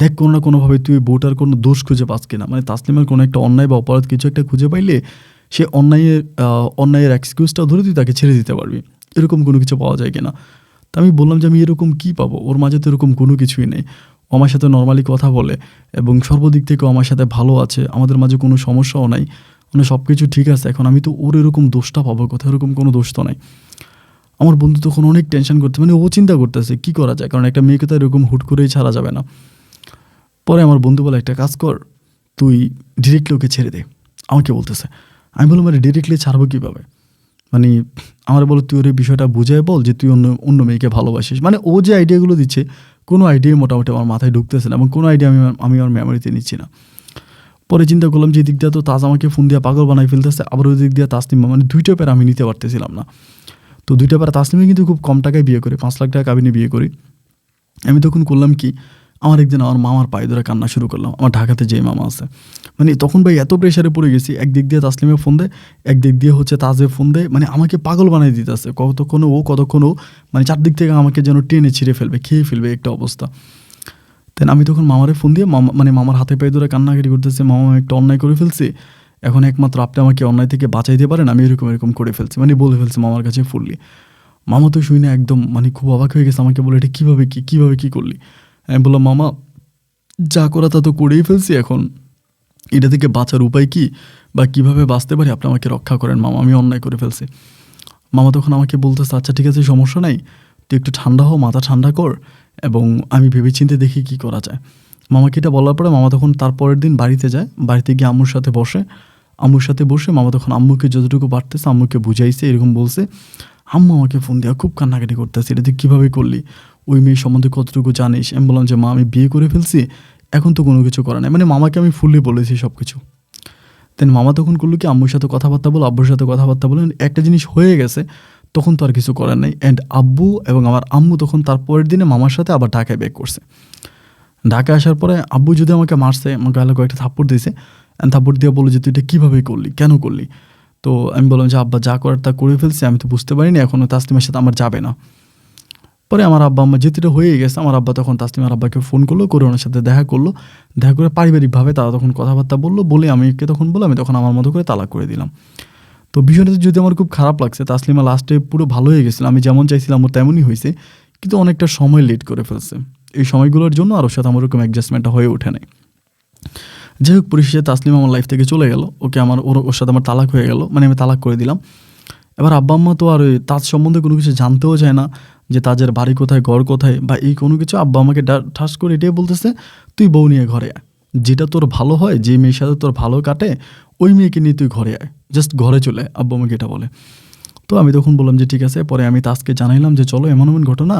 Speaker 1: দেখ কোনো না কোনোভাবে তুই বউটার কোনো দোষ খুঁজে পাস কিনা, মানে তাসলিমের কোনো একটা অন্যায় বা অপরাধ কিছু একটা খুঁজে পাইলে সে অন্যায়ের এক্সকিউজটা ধরে তুই তাকে ছেড়ে দিতে পারবি, এরকম কোনো কিছু পাওয়া যায় কিনা। তা আমি বললাম যে আমি এরকম কী পাবো, ওর মাঝে তো এরকম কোনো কিছুই নেই, ও আমার সাথে নর্মালি কথা বলে এবং সর্বদিক থেকেও আমার সাথে ভালো আছে, আমাদের মাঝে কোনো সমস্যাও নাই, মানে সব কিছু ঠিক আছে। এখন আমি তো ওর এরকম দোষটা পাবো কোথায়, এরকম কোনো দোষ তো নাই। আমার বন্ধু তখন অনেক টেনশন করতে, মানে ও চিন্তা করতেছে কী করা যায়, কারণ একটা মেয়েকে তো এরকম হুট করেই ছাড়া যাবে না। পরে আমার বন্ধু বলে একটা কাজ কর, তুই ডিরেক্টলি ওকে ছেড়ে দে। আমাকে বলতেছে, আমি বললাম আরে ডিরেক্টলি ছাড়বো কীভাবে, মানে আমার বলো তুই ওর এই বিষয়টা বুঝায় বল যে তুই অন্য অন্য মেয়েকে ভালোবাসিস। মানে ও যে আইডিয়াগুলো দিচ্ছে কোনো আইডিয়াই মোটামুটি আমার মাথায় ঢুকতেছে না, এবং কোনো আইডিয়া আমি আমার মেমোরিতে নিচ্ছি না। পরে চিন্তা করলাম যে এই দিক দিয়ে তো তাজ আমাকে ফোন দিয়ে পাগল বানাই ফেলতেছে, আবার ওই দিক দিয়ে তাসনিমা, মানে দুইটা প্যারা আমি নিতে পারতেছিলাম না। তো দুইটা প্যারা তাসনিমা কিন্তু খুব কম টাকায় বিয়ে করি, 5 লাখ টাকা কাবিনে বিয়ে করি। আমি তখন করলাম কি, আমার একদিন আমার মামার পায়ে ধরে কান্না শুরু করলাম, আমার ঢাকাতে যে মামা আছে। মানে তখন ভাই এত প্রেশারে পড়ে গেছি, একদিক দিয়ে তাসলিমে ফোন দেয়, একদিক দিয়ে হচ্ছে তাজে ফোন দেয়, মানে আমাকে পাগল বানিয়ে দিতেছে, কতক্ষণ ও মানে চারদিক থেকে আমাকে যেন টেনে ছিঁড়ে ফেলবে, খেয়ে ফেলবে একটা অবস্থা। দেন আমি তখন মামারে ফোন দিয়ে মানে মামার হাতে পায়ে ধরে কান্নাকাটি করতেছে, মামা একটা অন্যায় করে ফেলছে, এখন একমাত্র আপনি আমাকে অন্যায় থেকে বাঁচাইতে পারেন, আমি এরকম করে ফেলছি, মানে বলে ফেলছে মামার কাছে ফুললি। মামা তো শুনে একদম মানে খুব অবাক হয়ে গেছে, আমাকে বলে এটা কীভাবে কী করলি। আমি বললাম মামা যা করা তা তো করেই ফেলছি, এখন এটা থেকে বাঁচার উপায় কী বা কীভাবে বাঁচতে পারি আপনি আমাকে রক্ষা করেন মামা, আমি অন্যায় করে ফেলছি। মামা তখন আমাকে বলতেছে আচ্ছা ঠিক আছে সমস্যা নাই, তুই একটু ঠান্ডা হও, মাথা ঠান্ডা কর, এবং আমি ভেবেচিন্তে দেখি কী করা যায়। মামাকে এটা বলার পরে মামা তখন তার পরের দিন বাড়িতে যায়, বাড়িতে গিয়ে আম্মুর সাথে বসে মামা তখন আম্মুকে যতটুকু পারতেছে আম্মুকে বুঝাইছে, এরকম বলছে। আম্মু আমাকে ফোন দেওয়া খুব কান্নাকাটি করতেছে, এটা তুই কীভাবে করলি, ওই মেয়ের সম্বন্ধে কতটুকু জানিস। আমি বললাম যে মা আমি বিয়ে করে ফেলছি, এখন তো কোনো কিছু করা নাই, মানে মামাকে আমি ফুললি বলেছি সব কিছু। দেন মামা তখন করলো কি, আব্বুর সাথে কথাবার্তা বলো, একটা জিনিস হয়ে গেছে, তখন তো আর কিছু করার নেই। অ্যান্ড আব্বু এবং আমার আম্মু তখন তার পরের দিনে মামার সাথে আবার ঢাকায় ব্যাক করছে। ঢাকায় আসার পরে আব্বু যদি আমাকে মারছে, আমার গালে কয়েকটা থাপ্পড় দিয়েছে, অ্যান্ড থাপ্পড় দিয়ে বললো যে তুই এটা কীভাবে করলি, কেন করলি। তো আমি বললাম যে আব্বা যা করার তা করে ফেলছি, আমি তো বুঝতে পারিনি, এখনও তাসলিমার সাথে আমার যাবে না। পরে আমার আব্বা আম্মা যেটা হয়ে গেছে, আমার আব্বা তখন তাসলিমার আব্বাকে ফোন করলো, করে ওনার সাথে দেখা করে পারিবারিকভাবে তারা তখন কথাবার্তা বলে আমি তখন আমার মতো করে তালাক করে দিলাম। তো বিষয়টা যদি আমার খুব খারাপ লাগছে, তাসলিমা লাস্টে পুরো ভালো হয়ে গেছিলো, আমি যেমন চাইছিলাম ওর তেমনই হয়েছে, কিন্তু অনেকটা সময় লেট করে ফেলছে। এই সময়গুলোর জন্য আর ওর সাথে আমার ওরকম অ্যাডজাস্টমেন্টটা হয়ে ওঠে নাই। যাই হোক পরিশেষে তাসলিমা আমার লাইফ থেকে চলে গেল, ওর সাথে আমার তালাক হয়ে গেল, মানে আমি তালাক করে দিলাম। এবার আব্বা আম্মা তো আর ওই তাজ সম্বন্ধে কোনো কিছু জানতেও চায় না, যে তাজের বাড়ি কোথায়, ঘর কোথায় বা এই কোনো কিছু। আব্বা আমাকে ঠাস করে এটাই বলতেছে, তুই বউ নিয়ে ঘরে আয়, যেটা তোর ভালো হয়, যে মেয়ের সাথে তোর ভালো কাটে ওই মেয়েকে নিয়ে তুই ঘরে আয়, জাস্ট ঘরে চলে আয়, আব্বা আমাকে এটা বলে। তো আমি তখন বললাম যে ঠিক আছে। পরে আমি তাজকে জানাইলাম যে চলো এমন এমন ঘটনা,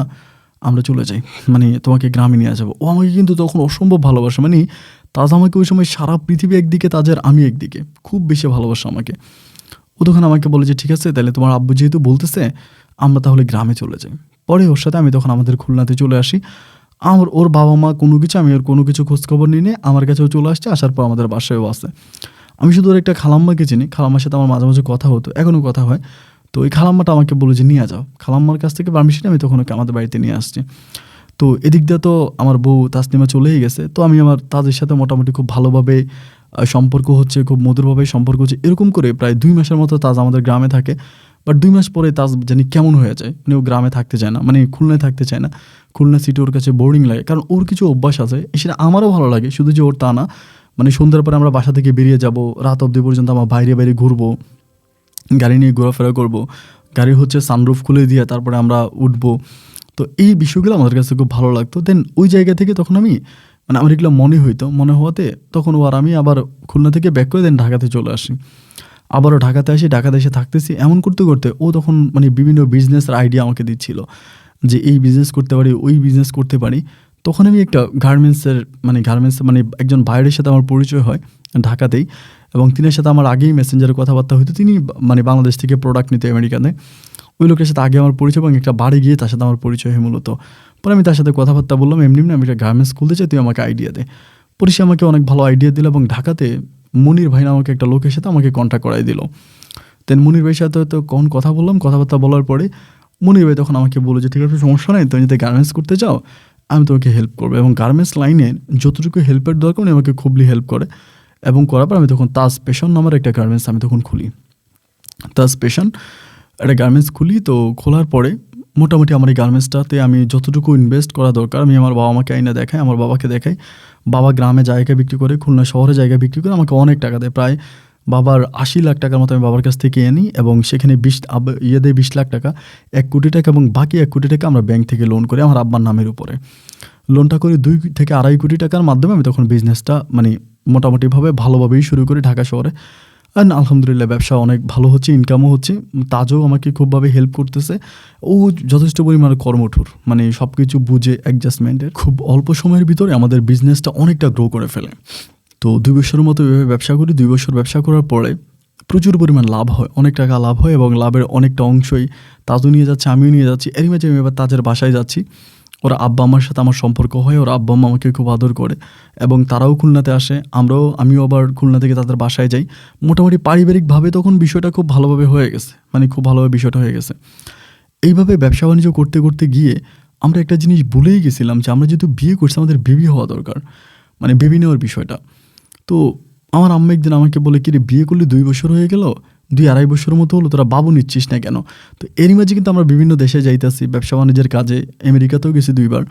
Speaker 1: আমরা চলে যাই, মানে তোমাকে গ্রামে নিয়ে যাবো। ও আমাকে কিন্তু তখন অসম্ভব ভালোবাসে, মানে তাজ আমাকে ওই সময় সারা পৃথিবী একদিকে, তাজের আমি একদিকে, খুব বেশি ভালোবাসে আমাকে। ও তখন আমাকে বলে যে ঠিক আছে তাহলে তোমার আব্বু যেহেতু বলতেছে আমরা তাহলে গ্রামে চলে যাই। পরে ওর সাথে আমি তখন আমাদের খুলনাতে চলে আসি। ওর বাবা মা কোনো কিছু, আমি ওর কোনো কিছু খোঁজখবর নিয়ে আমার কাছেও চলে আসছে। আসার পর আমাদের বাসায়ও আছে। আমি শুধু ওর একটা খালাম্মাকে চিনি, খালাম্মার সাথে আমার মাঝে মাঝে কথা হতো, এখনও কথা হয়। তো ওই খালাম্মাটা আমাকে বলে যে নিয়ে যাও, খালাম্মার কাছ থেকে পারমিশন আমি তখন ওকে আমাদের বাড়িতে নিয়ে আসছি। তো এদিক দিয়ে তো আমার বউ তাসনিমা চলেই গেছে। তো আমি আমার তাদের সাথে মোটামুটি খুব ভালোভাবে সম্পর্ক হচ্ছে, খুব মধুরভাবে সম্পর্ক হচ্ছে। এরকম করে প্রায় 2 মাসের মতো তাজ আমাদের গ্রামে থাকে। বাট 2 মাস পরে তাজ জানি কেমন হয়ে যায়, মানে ও গ্রামে থাকতে চায় না, মানে খুলনায় থাকতে চায় না। খুলনা সিটি ওর কাছে বোরিং লাগে, কারণ ওর কিছু অভ্যাস আছে, সেটা আমারও ভালো লাগে, শুধু যে ওর তা না। মানে সন্ধ্যার পরে আমরা বাসা থেকে বেরিয়ে যাব, রাত অবধি পর্যন্ত আমরা বাইরে বাইরে ঘুরবো, গাড়ি নিয়ে ঘোরাফেরা করব, গাড়ি হচ্ছে সানরুফ খুলে দিয়ে তারপরে আমরা উঠবো। তো এই বিষয়গুলো আমাদের কাছে খুব ভালো লাগতো। দেন ওই জায়গা থেকে তখন আমি, মানে আমার এগুলো মনে হইতো, মনে হওয়াতে তখন ও আর আমি আবার খুলনা থেকে ব্যাক করে দেন ঢাকাতে চলে আসি। আবারও ঢাকাতে আসি, ঢাকাতে এসে থাকতেছি। এমন করতে করতে ও তখন মানে বিভিন্ন বিজনেসের আইডিয়া আমাকে দিচ্ছিল, যে এই বিজনেস করতে পারি, ওই বিজনেস করতে পারি। তখন আমি একটা গার্মেন্টস মানে একজন ভাইয়ের সাথে আমার পরিচয় হয় ঢাকাতেই, এবং তিনের সাথে আমার আগেই মেসেঞ্জারে কথাবার্তা হইতো। তিনি মানে বাংলাদেশ থেকে প্রোডাক্ট নিতে আমেরিকাতে। ওই লোকের সাথে আগে আমার পরিচয়, এবং একটা বাড়ি গিয়ে তার সাথে আমার পরিচয় হয় মূলত। পরে আমি তার সাথে কথাবার্তা বললাম, এমনি আমি একটা গার্মেন্টস খুলতে চাই, তুই আমাকে আইডিয়া দে। পরে সে আমাকে অনেক ভালো আইডিয়া দিল, এবং ঢাকাতে মনির ভাই নামক একটা লোকের সাথে আমাকে কন্ট্যাক্ট করাই দিল। দেন মনির ভাইয়ের সাথে তো কখন কথা বললাম, কথাবার্তা বলার পরে মনির ভাই তখন আমাকে বললো যে ঠিক আছে সমস্যা নেই, তুমি যদি গার্মেন্টস করতে চাও আমি তোমাকে হেল্প করবো, এবং গার্মেন্টস লাইনে যতটুকু হেল্পের দরকার উনি আমাকে খুবই হেল্প করে। এবং করার পর আমি তখন তাজ পেশন নামের একটা গার্মেন্টস আমি তখন খুলি। তাজ পেশন একটা গার্মেন্টস খুলি। তো খোলার পরে মোটামুটি আমার এই গার্মেন্টসটাতে আমি যতটুকু ইনভেস্ট করা দরকার আমি আমার বাবা মাকে আইনা দেখাই, আমার বাবাকে দেখাই। বাবা গ্রামে জায়গা বিক্রি করে, খুলনা শহরে জায়গা বিক্রি করে আমাকে অনেক টাকা দেয়। প্রায় বাবার 80 লাখ টাকার মতো আমি বাবার কাছ থেকে আনি, এবং সেখানে দেয় 20 লাখ টাকা, 1 কোটি টাকা, এবং বাকি 1 কোটি টাকা আমরা ব্যাংক থেকে লোন করি আমার আব্বার নামের উপরে। লোনটা করি 2 থেকে 2.5 কোটি টাকার মাধ্যমে আমি তখন বিজনেসটা মানে মোটামুটিভাবে ভালোভাবেই শুরু করি ঢাকা শহরে। অ্যান্ড আলহামদুলিল্লাহ ব্যবসা অনেক ভালো হচ্ছে, ইনকামও হচ্ছে। তাজও আমাকে খুবভাবে হেল্প করতেছে। ও যথেষ্ট পরিমাণে কর্মঠোর, মানে সব কিছু বুঝে অ্যাডজাস্টমেন্টের। খুব অল্প সময়ের ভিতরে আমাদের বিজনেসটা অনেকটা গ্রো করে ফেলে। তো 2 বছরের মতো এভাবে ব্যবসা করি। 2 বছর ব্যবসা করার পরে প্রচুর পরিমাণ লাভ হয়, অনেক টাকা লাভ হয়, এবং লাভের অনেকটা অংশই তাজও নিয়ে যাচ্ছে, আমিও নিয়ে যাচ্ছি। এরই মাঝে আমি এবার তাজের বাসায় যাচ্ছি। ওরা আব্বা আম্মার সাথে আমার সম্পর্ক হয়, ওরা আব্বা আম্মা আমাকে খুব আদর করে, এবং তারাও খুলনাতে আসে, আমিও আবার খুলনা থেকে তাদের বাসায় যাই। মোটামুটি পারিবারিকভাবে তখন বিষয়টা খুব ভালোভাবে হয়ে গেছে, মানে খুব ভালোভাবে বিষয়টা হয়ে গেছে। এইভাবে ব্যবসা বাণিজ্য করতে করতে গিয়ে আমরা একটা জিনিস ভুলেই গেছিলাম, যে আমরা যেহেতু বিয়ে করছি আমাদের বেবি হওয়া দরকার, মানে বেবি নেওয়ার বিষয়টা। তো আমার আম্মা একদিন আমাকে বলে, কি রে বিয়ে করলে 2 বছর হয়ে গেল, 2-2.5 বছরের মতো হলো, তোরা বাবু নিচ্ছিস না কেন? তো এরই মাঝে কিন্তু আমরা বিভিন্ন দেশে যাইতেছি ব্যবসা বাণিজ্যের কাজে, আমেরিকাতেও গেছি 2 বার।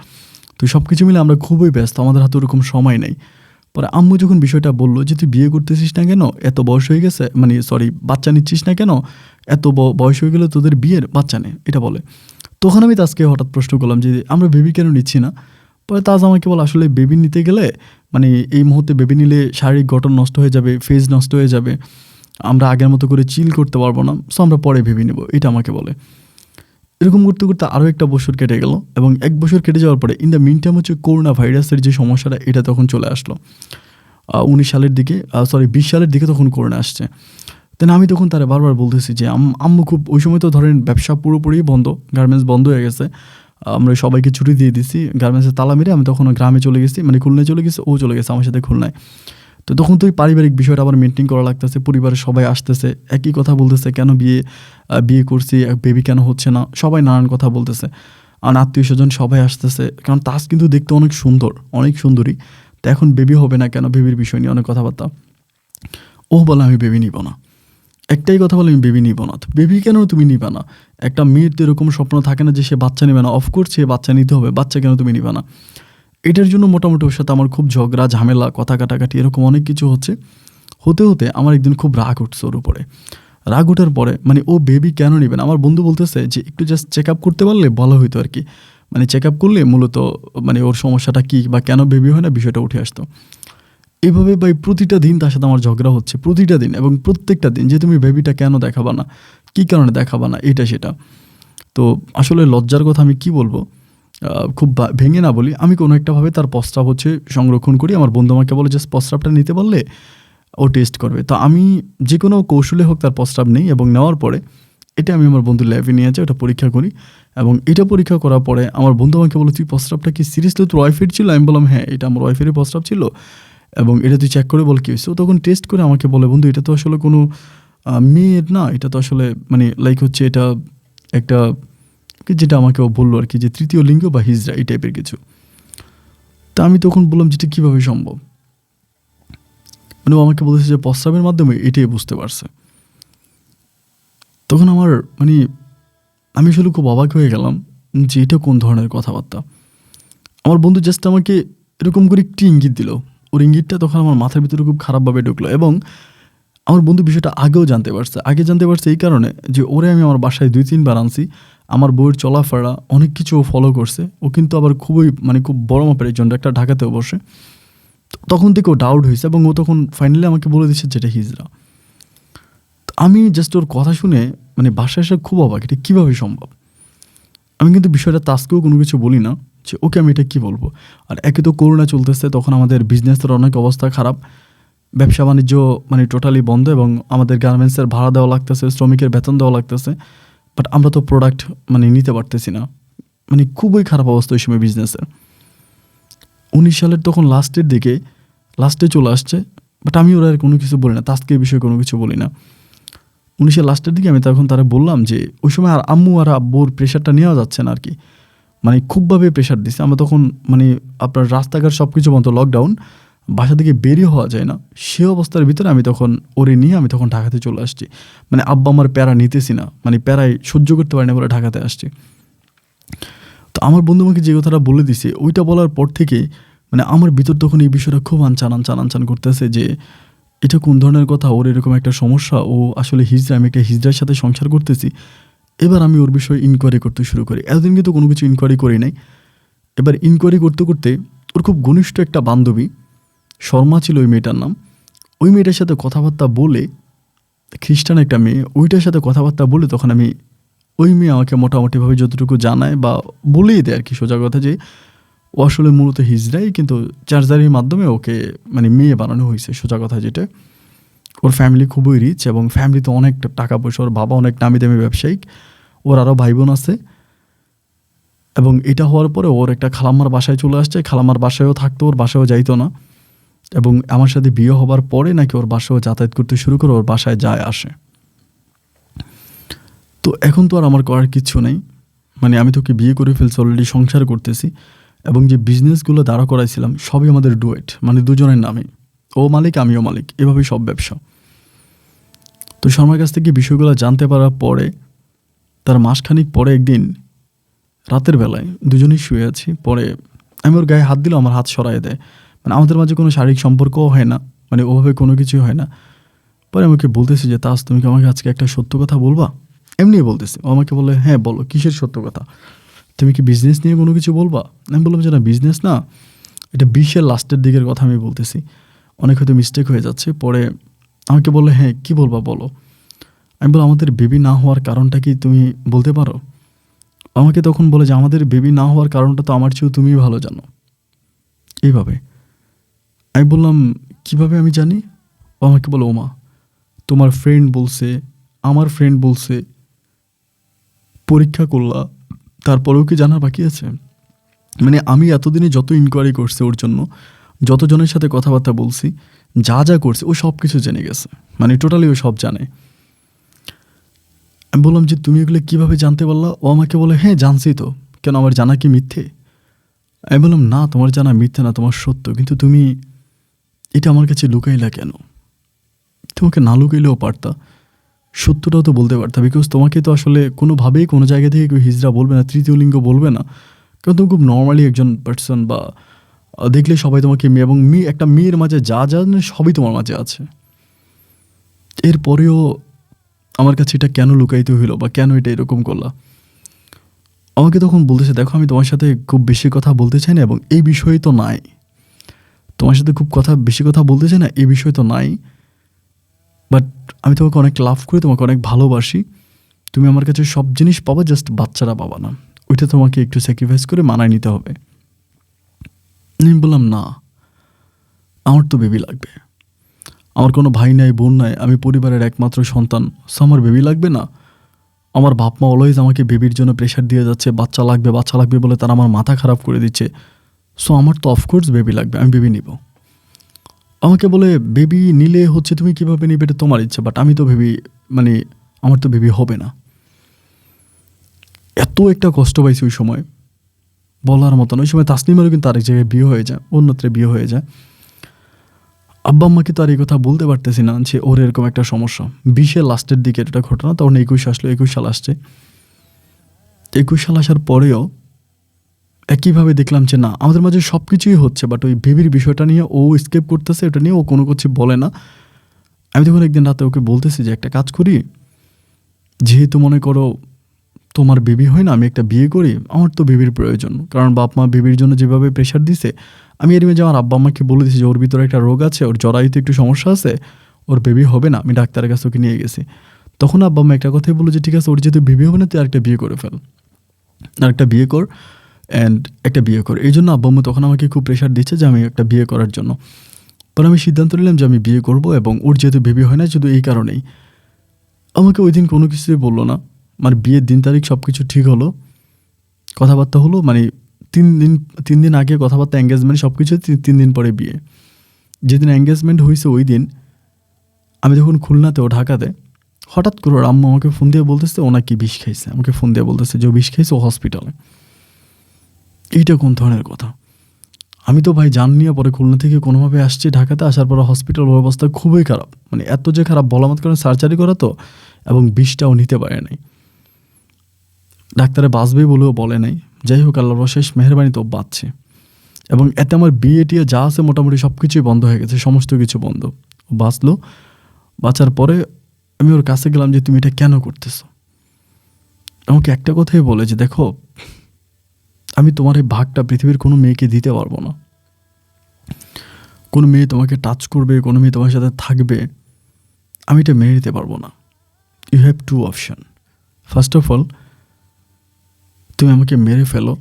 Speaker 1: তো সব কিছু মিলে আমরা খুবই ব্যস্ত, আমাদের হাতে ওরকম সময় নেই। পরে আম্মু যখন বিষয়টা বললো যে তুই বিয়ে করতেছিস না কেন, এত বয়স হয়ে গেছে, মানে বাচ্চা নিচ্ছিস না কেন, এত বয়স হয়ে গেলে তোদের বিয়ের, বাচ্চা নে, এটা বলে। তখন আমি তাজকে হঠাৎ প্রশ্ন করলাম যে আমরা বেবি কেন নিচ্ছি না? পরে তাজ আমাকে বলে, আসলে বেবি নিতে গেলে মানে এই মুহূর্তে বেবি নিলে শারীরিক গঠন নষ্ট হয়ে যাবে, ফেজ নষ্ট হয়ে যাবে, আমরা আগের মতো করে চিল করতে পারবো না, সো আমরা পরে বেবি নেব, এটা আমাকে বলে। এরকম করতে করতে আরও 1 বছর কেটে গেল, এবং 1 বছর কেটে যাওয়ার পরে ইন দ্য মিন টাইম হচ্ছে করোনা ভাইরাসের যে সমস্যাটা, এটা তখন চলে আসলো 20 সালের দিকে, 20 সালের দিকে তখন করোনা আসছে। দেন আমি তখন তারা বারবার বলতেছি যে আম্মু খুব, ওই সময় তো ধরেন ব্যবসা পুরোপুরি বন্ধ, গার্মেন্টস বন্ধ হয়ে গেছে, আমরা সবাইকে ছুটি দিয়ে দিছি, গার্মেন্টসের তালা মেরে আমি তখন গ্রামে চলে গেছি, মানে খুলনায় চলে গেছি, ও চলে গেছে আমার সাথে খুলনায়। তো তখন তো ওই পারিবারিক বিষয়টা আবার মেনটেন করা লাগতেছে, পরিবারের সবাই আসতেছে, একই কথা বলতেছে, কেন বিয়ে করছি, বেবি কেন হচ্ছে না, সবাই নানান কথা বলতেছে। আর আত্মীয় স্বজন সবাই আসতেছে, কারণ তাজ কিন্তু দেখতে অনেক সুন্দর, অনেক সুন্দরী। তো এখন বেবি হবে না কেন, বেবির বিষয় নিয়ে অনেক কথাবার্তা। ও বলে আমি বেবি নিব না, একটাই কথা বলে, আমি বেবি নিব না। তো বেবি কেন তুমি নিবা না? একটা মেয়ের তো এরকম স্বপ্ন থাকে না যে সে বাচ্চা নেবে না, অফকোর্স সে বাচ্চা নিতে হবে, বাচ্চা কেন তুমি নিবা না? এটার জন্য মোটামুটি ওর সাথে আমার খুব ঝগড়া ঝামেলা, কথা কাটাকাটি, এরকম অনেক কিছু হতে হতে আমার একদিন খুব রাগ উঠছে ওর উপরে। রাগ ওঠার পরে মানে ও বেবি কেন নেবে না, আমার বন্ধু বলতেছে যে একটু জাস্ট চেক আপ করতে পারলে ভালো হইতো আর কি, মানে চেক আপ করলে মূলত মানে ওর সমস্যাটা কী বা কেন বেবি হয় না বিষয়টা উঠে আসতো। এইভাবে ভাই প্রতিটা দিন তার সাথে আমার ঝগড়া হচ্ছে, প্রতিটা দিন এবং প্রত্যেকটা দিন যে তুমি বেবিটা কেন দেখাবা না, কী কারণে দেখাবা না, এটা সেটা। তো আসলে লজ্জার কথা আমি কি বলবো, খুব ভেঙে না বলি, আমি কোনো একটাভাবে তার প্রস্রাব হচ্ছে সংরক্ষণ করি। আমার বন্ধু আমাকে বলে যে প্রস্রাবটা নিতে পারলে ও টেস্ট করবে। তো আমি যে কোনো কৌশলে হোক তার প্রস্রাব নেই এবং নেওয়ার পরে এটা আমি আমার বন্ধু ল্যাবে নিয়ে যাই, ওটা পরীক্ষা করি। এবং এটা পরীক্ষা করার পরে আমার বন্ধু আমাকে বলে, তুই প্রস্রাবটা কি সিরিয়াসলি তোর ওয়াইফের ছিল? আমি বললাম হ্যাঁ, এটা আমার ওয়াইফেরই প্রস্রাব ছিল এবং এটা তুই চেক করে বল কী হয়েছে। ও তখন টেস্ট করে আমাকে বলে, বন্ধু এটা তো আসলে কোনো মেয়ের না, এটা তো আসলে মানে লাইক হচ্ছে এটা একটা, যেটা আমাকে ও বললো আর কি, যে তৃতীয় লিঙ্গ বা হিজড়া এই টাইপের কিছু। তা আমি তখন বললাম যেটা কীভাবে সম্ভব, মানে ও আমাকে বলেছে যে প্রস্রাবের মাধ্যমে এটাই বুঝতে পারছে। তখন আমার মানে আমি আসলে খুব অবাক হয়ে গেলাম যে এটা কোন ধরনের কথাবার্তা। আমার বন্ধু জাস্ট আমাকে এরকম করে একটি ইঙ্গিত দিল, ওর ইঙ্গিতটা তখন আমার মাথার ভিতরে খুব খারাপভাবে ঢুকলো। এবং আমার বন্ধু বিষয়টা আগেও জানতে পারছে, আগে জানতে পারছে এই কারণে যে ওরে আমি আমার বাসায় 2-3 বার আনছি, আমার বউয়ের চলাফেরা অনেক কিছু ও ফলো করছে। ও কিন্তু আবার খুবই মানে খুব বড় মাপের একজন, একটা ঢাকাতেও বসে। তখন থেকে ও ডাউট হয়েছে এবং ও তখন ফাইনালি আমাকে বলে দিচ্ছে যেটা হিজড়া। আমি জাস্ট ওর কথা শুনে মানে বাসায় এসে খুব অবাক, এটা কীভাবে সম্ভব। আমি কিন্তু বিষয়টা তাস্কেও কোনো কিছু বলি না যে ওকে আমি এটা কী বলবো। আর একে তো করোনা চলতেছে, তখন আমাদের বিজনেসের অনেক অবস্থা খারাপ, ব্যবসা বাণিজ্য মানে টোটালি বন্ধ এবং আমাদের গার্মেন্টসের ভাড়া দেওয়া লাগতেছে, শ্রমিকের বেতন দেওয়া লাগতেছে, বাট আমরা তো প্রোডাক্ট মানে নিতে পারতেছি না। মানে খুবই খারাপ অবস্থা ওই সময় বিজনেসের। 19 সালের তখন লাস্টের দিকে, লাস্টে চলে আসছে, বাট আমি ওরা আর কোনো কিছু বলি না, তাস্কের বিষয়ে কোনো কিছু বলি না। 19-এর লাস্টের দিকে আমি তখন তারা বললাম যে ওই সময় আর আম্মু আর আব্বুর প্রেশারটা নেওয়া যাচ্ছে না আর কি, মানে খুবভাবে প্রেশার দিচ্ছে। আমরা তখন মানে আপনার রাস্তাঘাট সব কিছু বন্ধ, লকডাউন, বাসা থেকে বেরিয়ে হওয়া যায় না, সে অবস্থার ভিতরে আমি তখন ওরে নিয়ে আমি তখন ঢাকাতে চলে আসছি। মানে আব্বা আমার প্যারা নিতেছি না, মানে প্যারায় সহ্য করতে পারি না বলে ঢাকাতে আসছি। তো আমার বন্ধু আমাকে যে কথাটা বলে দিছে, ওইটা বলার পর থেকে মানে আমার ভিতর তখন এই বিষয়টা খুব আনচান করতেছে যে এটা কোন ধরনের কথা, ওর এরকম একটা সমস্যা, ও আসলে হিজড়া, আমি একটা হিজড়ার সাথে সংসার করতেছি। এবার আমি ওর বিষয়ে ইনকোয়ারি করতে শুরু করি। এতদিন কিন্তু কোনো কিছু ইনকোয়ারি করি নাই। এবার ইনকোয়ারি করতে করতে ওর খুব ঘনিষ্ঠ একটা বান্ধবী, শর্মা ছিল ওই মেয়েটার নাম, ওই মেয়েটার সাথে কথাবার্তা বলে, খ্রিস্টান একটা মেয়ে, ওইটার সাথে কথাবার্তা বলে তখন আমি, ওই মেয়ে আমাকে মোটামুটিভাবে যতটুকু জানায় বা বলেই দেয় আর কি সোজা কথা, যে ও আসলে মূলত হিজড়াই, কিন্তু চার্জারির মাধ্যমে ওকে মানে মেয়ে বানানো হয়েছে, সোজা কথা যেটা। ওর ফ্যামিলি খুবই রিচ এবং ফ্যামিলিতে অনেক টাকা পয়সা, ওর বাবা অনেক নামি দামি ব্যবসায়িক, ওর আরও ভাই বোন আছে। এবং এটা হওয়ার পরে ওর একটা খালাম্মার বাসায় চলে আসছে, খালাম্মার বাসায়ও থাকতো, ওর বাসায়ও যাইতো না। এবং আমার সাথে বিয়ে হবার পরে নাকি ওর বাসায়ও যাতায়াত করতে শুরু করে, ওর বাসায় যায় আসে। তো এখন তো আর আমার করার কিচ্ছু নেই, মানে আমি তোকে বিয়ে করে ফেলছি, অলরেডি সংসার করতেছি এবং যে বিজনেসগুলো দাঁড়া করাইছিলাম সবই আমাদের ডুয়েট, মানে দুজনের নামে, ও মালিক আমিও মালিক, এভাবেই সব ব্যবসা। তো শর্মার কাছ থেকে বিষয়গুলো জানতে পারার পরে, তার মাসখানিক পরে একদিন রাতের বেলায় দুজনেই শুয়ে আছি, পরে আমি ওর গায়ে হাত দিলেও আমার হাত সরাই দেয়। মানে আমাদের মাঝে কোনো শারীরিক সম্পর্কও হয় না, মানে ওভাবে কোনো কিছুই হয় না। পরে আমাকে বলতেছি যে তাস, তুমি কি আমাকে আজকে একটা সত্য কথা বলবা? এমনি বলতেছে। ও আমাকে বলে, হ্যাঁ বলো, কিসের সত্য কথা? তুমি কি বিজনেস নিয়ে কোনো কিছু বলবা? আমি বললাম যে না, বিজনেস না, এটা 20-এর লাস্টের দিকের কথা আমি বলতেছি, অনেক হয়তো মিস্টেক হয়ে যাচ্ছে। পরে আমাকে বললে, হ্যাঁ কী বলবা বলো। আমি বললাম, আমাদের বেবি না হওয়ার কারণটা কি তুমি বলতে পারো? আমাকে তখন বলে যে আমাদের বেবি না হওয়ার কারণটা তো আমার চেয়েও তুমি ভালো জানো। এইভাবে আমি বললাম, কিভাবে আমি জানি? ও আমাকে বলে, ওমা, তোমার ফ্রেন্ড বলছে, আমার ফ্রেন্ড বলছে, পরীক্ষা করলা, তারপরেও কি জানার বাকি আছে? মানে আমি এতদিনে যত ইনকোয়ারি করছে ওর জন্য, যতজনের সাথে কথাবার্তা বলছি, যা যা করছে, ও সব কিছু জেনে গেছে, মানে টোটালি ও সব জানে। আমি বললাম যে তুমি এগুলো কীভাবে জানতে পারলা? ও আমাকে বলে, হ্যাঁ জানছি তো, কেন আমার জানা কি মিথ্যে? আমি বললাম, না তোমার জানা মিথ্যে না, তোমার সত্য, কিন্তু তুমি এটা আমার কাছে লুকাইলা কেন? তোমাকে না লুকাইলেও পারতা, সত্যটাও তো বলতে পারতা, বিকজ তোমাকে তো আসলে কোনোভাবেই কোনো জায়গা থেকে কেউ হিজড়া বলবে না, তৃতীয় লিঙ্গ বলবে না, কারণ তুমি খুব নর্মালি একজন পার্সন, বা দেখলে সবাই তোমাকে মেয়ে, এবং একটা মেয়ের মাঝে যা যা সবই তোমার মাঝে আছে। এরপরেও আমার কাছে এটা কেন লুকাইতে হইলো, বা কেন এটা এরকম করলা? আমাকে তখন বলতেছে, দেখো আমি তোমার সাথে খুব বেশি কথা বলতে চাই না এবং এই বিষয়ে তো নাই, তোমার সাথে খুব বেশি কথা বলতে চাই না, এই বিষয় তো নাই, বাট আমি তোমাকে অনেক লাভ করি, তোমাকে অনেক ভালোবাসি, তুমি আমার কাছে সব জিনিস পাবা, জাস্ট বাচ্চারা পাবা না, ওইটা তোমাকে একটু স্যাক্রিফাইস করে মানায় নিতে হবে। আমি বললাম না, আমার তো বেবি লাগবে, আমার কোনো ভাই নাই, বোন নাই, আমি পরিবারের একমাত্র সন্তান, সো আমার বেবি লাগবে না? আমার বাপ মা অলওয়েজ আমাকে বেবির জন্য প্রেশার দিয়ে যাচ্ছে, বাচ্চা লাগবে বলে তারা আমার মাথা খারাপ করে দিচ্ছে, সো আমার তো অফকোর্স বেবি লাগবে, আমি বেবি নিব। আমাকে বলে বেবি নিলে হচ্ছে তুমি কীভাবে নিবে, এটা তোমার ইচ্ছা, বাট আমি তো বেবি মানে আমার তো বেবি হবে না। এত একটা কষ্ট পাইছি ওই সময় বলার মতন। ওই সময় তাসনিমারও কিন্তু আরেক জায়গায় বিয়ে হয়ে যায়, অন্যত্রে বিয়ে হয়ে যায়। আব্বা আম্মাকে তো আর এই কথা বলতে পারতেছি না যে ওর এরকম একটা সমস্যা। 20-এর লাস্টের দিকে এটা ঘটনা, তখন 21 আসলো, 21 সাল আসছে। 21 সাল আসার পরেও একইভাবে দেখলাম যে না, আমাদের মাঝে সব কিছুই হচ্ছে, বাট ওই বেবির বিষয়টা নিয়ে ও স্কেপ করতেছে, ওটা নিয়ে ও কোনো কিছু বলে না। আমি তখন একদিন রাতে ওকে বলতেছি যে একটা কাজ করি, যেহেতু মনে করো তোমার বেবি হয় না, আমি একটা বিয়ে করি, আমার তো বেবির প্রয়োজন, কারণ বাপ মা বেবির জন্য যেভাবে প্রেশার দিছে, আমি এর মেয়ে যে আমার আব্বা আম্মাকে বলে দিয়েছি যে ওর ভিতরে একটা রোগ আছে, ওর জরায়ুতে একটু সমস্যা আছে, ওর বেবি হবে না, আমি ডাক্তারের কাছে ওকে নিয়ে গেছি। তখন আব্বা আম্মা একটা কথাই বললো যে ঠিক আছে, ওর যেহেতু বেবি হবে না, তুই আরেকটা বিয়ে করে ফেল, আরেকটা বিয়ে কর, অ্যান্ড একটা বিয়ে কর। এই জন্য আব্বা আম্মা তখন আমাকে খুব প্রেশার দিচ্ছে যে আমি একটা বিয়ে করার জন্য। পরে আমি সিদ্ধান্ত নিলাম যে আমি বিয়ে করব, এবং ওর যেহেতু বেবি হয় না, শুধু এই কারণেই। আমাকে ওই দিন কোনো কিছুই বললো না, মানে বিয়ের দিন তারিখ সব কিছু ঠিক হলো, কথাবার্তা হলো, মানে 3 দিন আগে কথাবার্তা, এঙ্গেজমেন্ট সব কিছু, 3 দিন পরে বিয়ে। যেদিন এঙ্গেজমেন্ট হয়েছে ওই দিন আমি যখন খুলনাতে, ও ঢাকাতে, হঠাৎ করে ওর আম্মু আমাকে ফোন দিয়ে বলতেছে ও নাকি বিষ খাইছে, আমাকে ফোন দিয়ে বলতেছে যে ও বিষ খাইছে, ও হসপিটালে। এইটা কোন ধরনের কথা? আমি তো ভাই জান নিয়ে পরে খুলনা থেকে কোনোভাবে আসছি ঢাকাতে, আসার পরে হসপিটাল অবস্থা খুবই খারাপ, মানে এত যে খারাপ বলা মত, কারণে সার্জারি করা তো, এবং বিষটাও নিতে পারে নাই, ডাক্তারে বাঁচবে বলেও বলে নাই। যাই হোক, আল্লাহর অশেষ মেহেরবানি তো বাঁচছে, এবং এতে আমার বিয়ে টিয়ে যা আছে মোটামুটি সব কিছুই বন্ধ হয়ে গেছে, সমস্ত কিছু বন্ধ। ও বাঁচলো। বাঁচার পরে আমি ওর কাছে গেলাম যে তুমি এটা কেন করতেছো? আমাকে একটা কথাই বলে যে দেখো, আমি তোমার এই ভাগটা পৃথিবীর কোনো মেয়েকে দিতে পারবো না। কোনো মেয়ে তোমাকে টাচ করবে, কোনো মেয়ে তোমার সাথে থাকবে, আমি এটা মেনে নিতে পারবো না। You have 2 option. First of all, তুমি আমাকে মেরে ফেলো,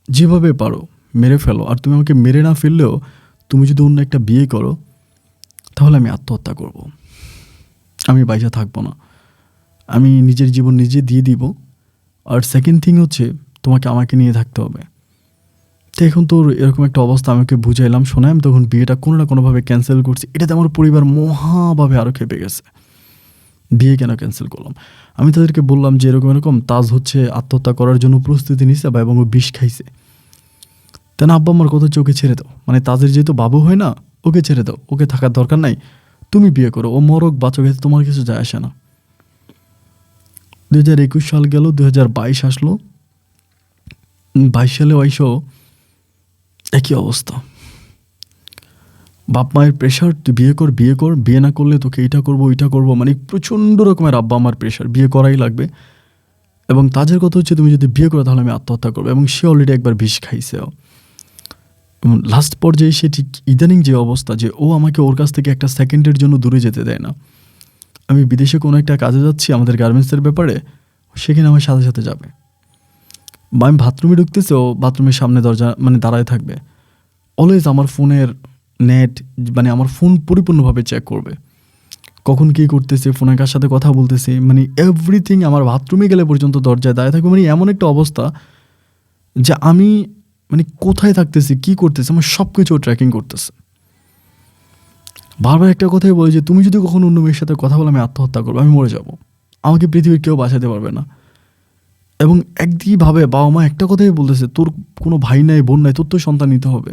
Speaker 1: যেভাবে পারো মেরে ফেলো, আর তুমি আমাকে মেরে না ফেললেও তুমি যদি অন্য একটা বিয়ে করো, তাহলে আমি আত্মহত্যা করব, আমি বাইচা থাকবো না, আমি নিজের জীবন নিজে দিয়ে দিব। আর সেকেন্ড থিং হচ্ছে, তোমাকে আমাকে নিয়ে থাকতে হবে। তো এখন তোর এরকম একটা অবস্থা, আমাকে বুঝাইলাম, শোনায়, আমি তখন বিয়েটা কোনো না কোনোভাবে ক্যান্সেল করছি। এটাতে আমার পরিবার মহাভাবে আরও খেপে গেছে, বিয়ে কেন ক্যান্সেল করলাম। আমি তাদেরকে বললাম যে এরকম তাজ হচ্ছে আত্মহত্যা করার জন্য প্রস্তুতি নিছে, বা এবং ও বিষ খাইছে। তা না, আব্বা আমার কথা হচ্ছে ওকে ছেড়ে দাও, মানে তাজের যেহেতু বাবু হয় না, ওকে ছেড়ে দাও, ওকে থাকার দরকার নাই, তুমি বিয়ে করো, ও মরক বাঁচক, এতে তোমার কিছু যায় আসে না। 2021 সাল গেল, 2022 আসলো। 22 সালে আইসো একই অবস্থা, বাপ মায়ের প্রেশার, তুই বিয়ে কর, বিয়ে না করলে তোকে এইটা করবো ওইটা করবো, মানে প্রচণ্ড রকমের আব্বা আমার প্রেশার, বিয়ে করাই লাগবে। এবং তাজের কথা হচ্ছে তুমি যদি বিয়ে করো তাহলে আমি আত্মহত্যা করবো, এবং সে অলরেডি একবার বিষ খাইছেও। লাস্ট পর্যায়ে সে ঠিক ইদানিং যে অবস্থা, যে ও আমাকে ওর কাছ থেকে একটা সেকেন্ডের জন্য দূরে যেতে দেয় না। আমি বিদেশে কোনো একটা কাজে যাচ্ছি আমাদের গার্মেন্টসের ব্যাপারে, সেখানে আমার সাথে সাথে যাবে, বা আমি বাথরুমে ঢুকতেছে, ও বাথরুমের সামনে দরজা মানে দাঁড়ায় থাকবে, অলওয়েজ আমার ফোনের নেট, মানে আমার ফোন পরিপূর্ণভাবে চেক করবে, কখন কী করতেছে, ফোনে কার সাথে কথা বলতেছে, মানে এভরিথিং। আমার বাথরুমে গেলে পর্যন্ত দরজায় দাঁড়িয়ে থাকবে, মানে এমন একটা অবস্থা যে আমি মানে কোথায় থাকতেছি, কী করতেছি, আমার সব কিছু ট্র্যাকিং করতেছে। বারবার একটা কথাই বলে যে তুমি যদি কখনো অন্য মেয়ের সাথে কথা বলো, আমি আত্মহত্যা করবো, আমি মরে যাব, আমাকে পৃথিবীর কেউ বাঁচাতে পারবে না। এবং একদিকভাবে বাবা মা একটা কথাই বলতেছে, তোর কোনো ভাই নাই, বোন নাই, তোর তো সন্তান নিতে হবে,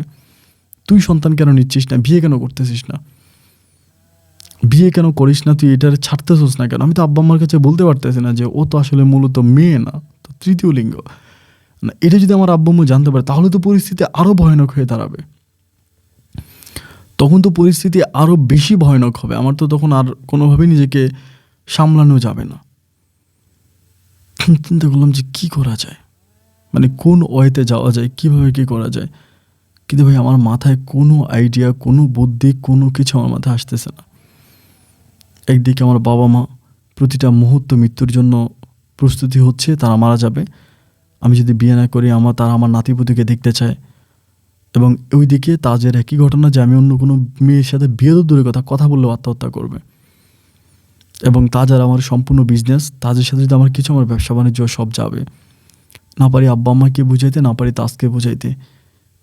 Speaker 1: তুই সন্তান কেন নিচ্ছিস না, বিয়ে কেন করতেছিস না, বিয়ে কেন করিস না, তুই এটার ছাড়তেছিস না কেন? আমি তো আব্বা আম্মার কাছে বলতে পারতেছি না যে ও তো আসলে মূলত মেয়ে না, তো তৃতীয় লিঙ্গ না। এটা যদি আমার আব্বা আম্মু জানতে পারে, তাহলে তো পরিস্থিতি আরও ভয়ানক হয়ে দাঁড়াবে, তখন তো পরিস্থিতি আরও বেশি ভয়ানক হবে। আমার তো তখন আর কোনোভাবেই নিজেকে সামলানো যাবে না। চিন্তা করলাম যে কী করা যায়, মানে কোন ওয়েতে যাওয়া যায়, কীভাবে কী করা যায়। কিন্তু ভাই আমার মাথায় কোনো আইডিয়া, কোনো বুদ্ধি, কোনো কিছু আমার মাথায় আসতেছে না। একদিকে আমার বাবা মা প্রতিটা মুহূর্ত মৃত্যুর জন্য প্রস্তুতি হচ্ছে, তারা মারা যাবে। আমি যদি বিয়ে না করি তারা আমার নাতিপুতিকে দেখতে চায়। এবং ওইদিকে তাজের একই ঘটনা যে আমি অন্য কোনো মেয়ের সাথে বিয়ে তো দূরের কথা বললেও আত্মহত্যা করবে। এবং তাজ আর আমার সম্পূর্ণ বিজনেস, তাজের সাথে যদি আমার কিছু, আমার ব্যবসা বাণিজ্য সব যাবে। না পারি আব্বা আম্মাকে বুঝাইতে, না পারি তাজকে বুঝাইতে।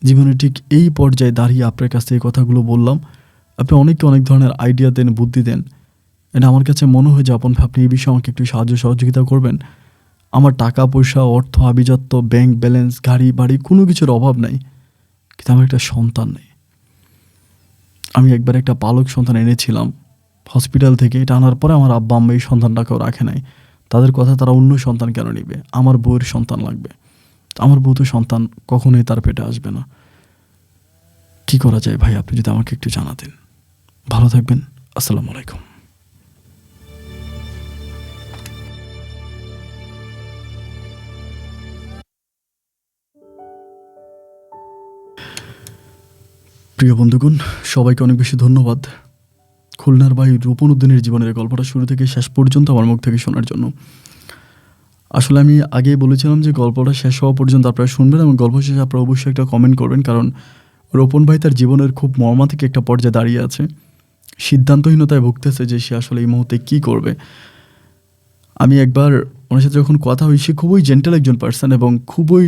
Speaker 1: জীবনে ঠিক এই পর্যায়ে দাঁড়িয়ে আপনার কাছ থেকে এই কথাগুলো বললাম। আপনি অনেককে অনেক ধরনের আইডিয়া দেন, বুদ্ধি দেন। এটা আমার কাছে মনে হয় যে আপনি এই বিষয়ে আমাকে একটু সাহায্য সহযোগিতা করবেন। আমার টাকা পয়সা, অর্থ, আভিজাত্য, ব্যাংক ব্যালেন্স, গাড়ি বাড়ি কোনো কিছুর অভাব নাই, কিন্তু আমার একটা সন্তান নেই। আমি একবার একটা পালক সন্তান এনেছিলাম হসপিটাল থেকে। এটা আনার পরে আমার আব্বা আম্মা এই সন্তানটাকেও রাখে নাই। তাদের কথা, তারা অন্য সন্তান কেন নিবে? আমার বউয়ের সন্তান লাগবে। আমার বউ তো সন্তান কখনোই তার পেটে আসবে না। কি করা যায় ভাই, আপনি যদি আমাকে একটু জানাতেন। ভালো থাকবেন। আসসালামু আলাইকুম। প্রিয় বন্ধুগণ, সবাইকে অনেক বেশি ধন্যবাদ খুলনার ভাই রূপন উদ্দিনের জীবনের গল্পটা শুরু থেকে শেষ পর্যন্ত আমার মুখ থেকে শোনার জন্য। আসলে আমি আগেই বলেছিলাম যে গল্পটা শেষ হওয়া পর্যন্ত আপনারা শুনবেন এবং গল্প শেষে আপনারা অবশ্যই একটা কমেন্ট করবেন, কারণ রোপন ভাই তার জীবনের খুব মর্মান্তিক একটা পর্যায়ে দাঁড়িয়ে আছে। সিদ্ধান্তহীনতায় ভুগতেছে যে সে আসলে এই মুহূর্তে কী করবে। আমি একবার ওনার সাথে যখন কথা হই, সে খুবই জেন্টাল একজন পার্সন এবং খুবই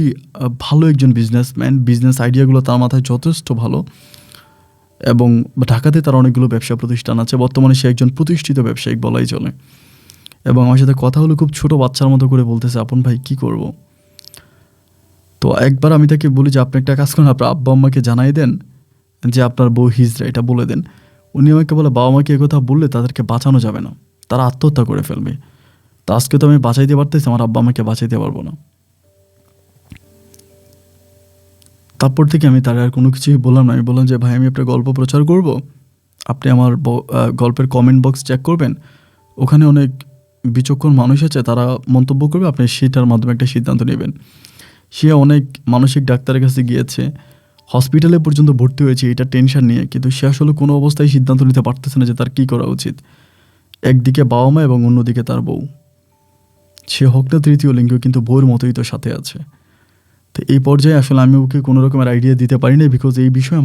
Speaker 1: ভালো একজন বিজনেসম্যান। বিজনেস আইডিয়াগুলো তার মাথায় যথেষ্ট ভালো এবং ঢাকাতে তার অনেকগুলো ব্যবসা প্রতিষ্ঠান আছে। বর্তমানে সে একজন প্রতিষ্ঠিত ব্যবসায়িক বলাই চলে। এবং আমার সাথে কথা হলো খুব ছোট বাচ্চার মতো করে বলতেছে, আপন ভাই কী করব। তো একবার আমি তাকে বলি যে আপনি একটা কাজ করেন, আপনার আব্বা আম্মাকে জানাই দেন যে আপনার বউ হিজড়া, এটা বলে দেন। উনি আমাকে বলে, বাবা মাকে কথা বললে তাদেরকে বাঁচানো যাবে না, তারা আত্মহত্যা করে ফেলবে। তো আজকে তো আমি বাঁচাইতে পারতেছি, আমার আব্বা আমাকে বাঁচাইতে পারবো না। তারপর থেকে আমি তার আর কোনো কিছুই বললাম না। আমি বললাম যে ভাই, আমি আপনার গল্প প্রচার করব, আপনি আমার গল্পের কমেন্ট বক্স চেক করবেন, ওখানে অনেক বিচক্ষণ মানুষ আছে, তারা মন্তব্য করবে, আপনি সেটার মাধ্যমে একটা সিদ্ধান্ত নেবেন। সে অনেক মানসিক ডাক্তারের কাছে গিয়েছে, হসপিটালে পর্যন্ত ভর্তি হয়েছে এটা টেনশন নিয়ে, কিন্তু সে আসলে কোনো অবস্থায় সিদ্ধান্ত নিতে পারতেছে না যে তার কী করা উচিত। একদিকে বাবা মা এবং অন্যদিকে তার বউ। সে হোক না তৃতীয় লিঙ্গ, কিন্তু বউয়ের মতোই তো সাথে আছে। তো এই পর্যায়ে আসলে আমি ওকে কোনো রকমের আইডিয়া দিতে পারি না, বিকজ এই বিষয়ে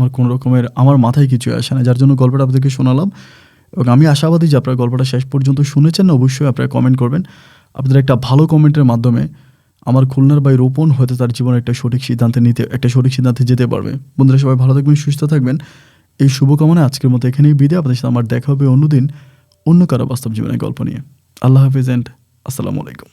Speaker 1: আমার মাথায় কিছু আসে না, যার জন্য গল্পটা আপনাদেরকে শোনালাম। এবং আমি আশাবাদী যে আপনারা গল্পটা শেষ পর্যন্ত শুনেছেন না, অবশ্যই আপনারা কমেন্ট করবেন। আপনাদের একটা ভালো কমেন্টের মাধ্যমে আমার খুলনার ভাই রোপন হয়তো তার জীবনে একটা সঠিক সিদ্ধান্তে যেতে পারবে। বন্ধুরা সবাই ভালো থাকবেন, সুস্থ থাকবেন, এই শুভকামনা আজকের মতো এখানেই বিদায়। আপনাদের সাথে আমার দেখা হবে অন্যদিন অন্য কারো বাস্তব জীবনের গল্প নিয়ে। আল্লাহ হাফিজ এন্ড আসসালামু আলাইকুম।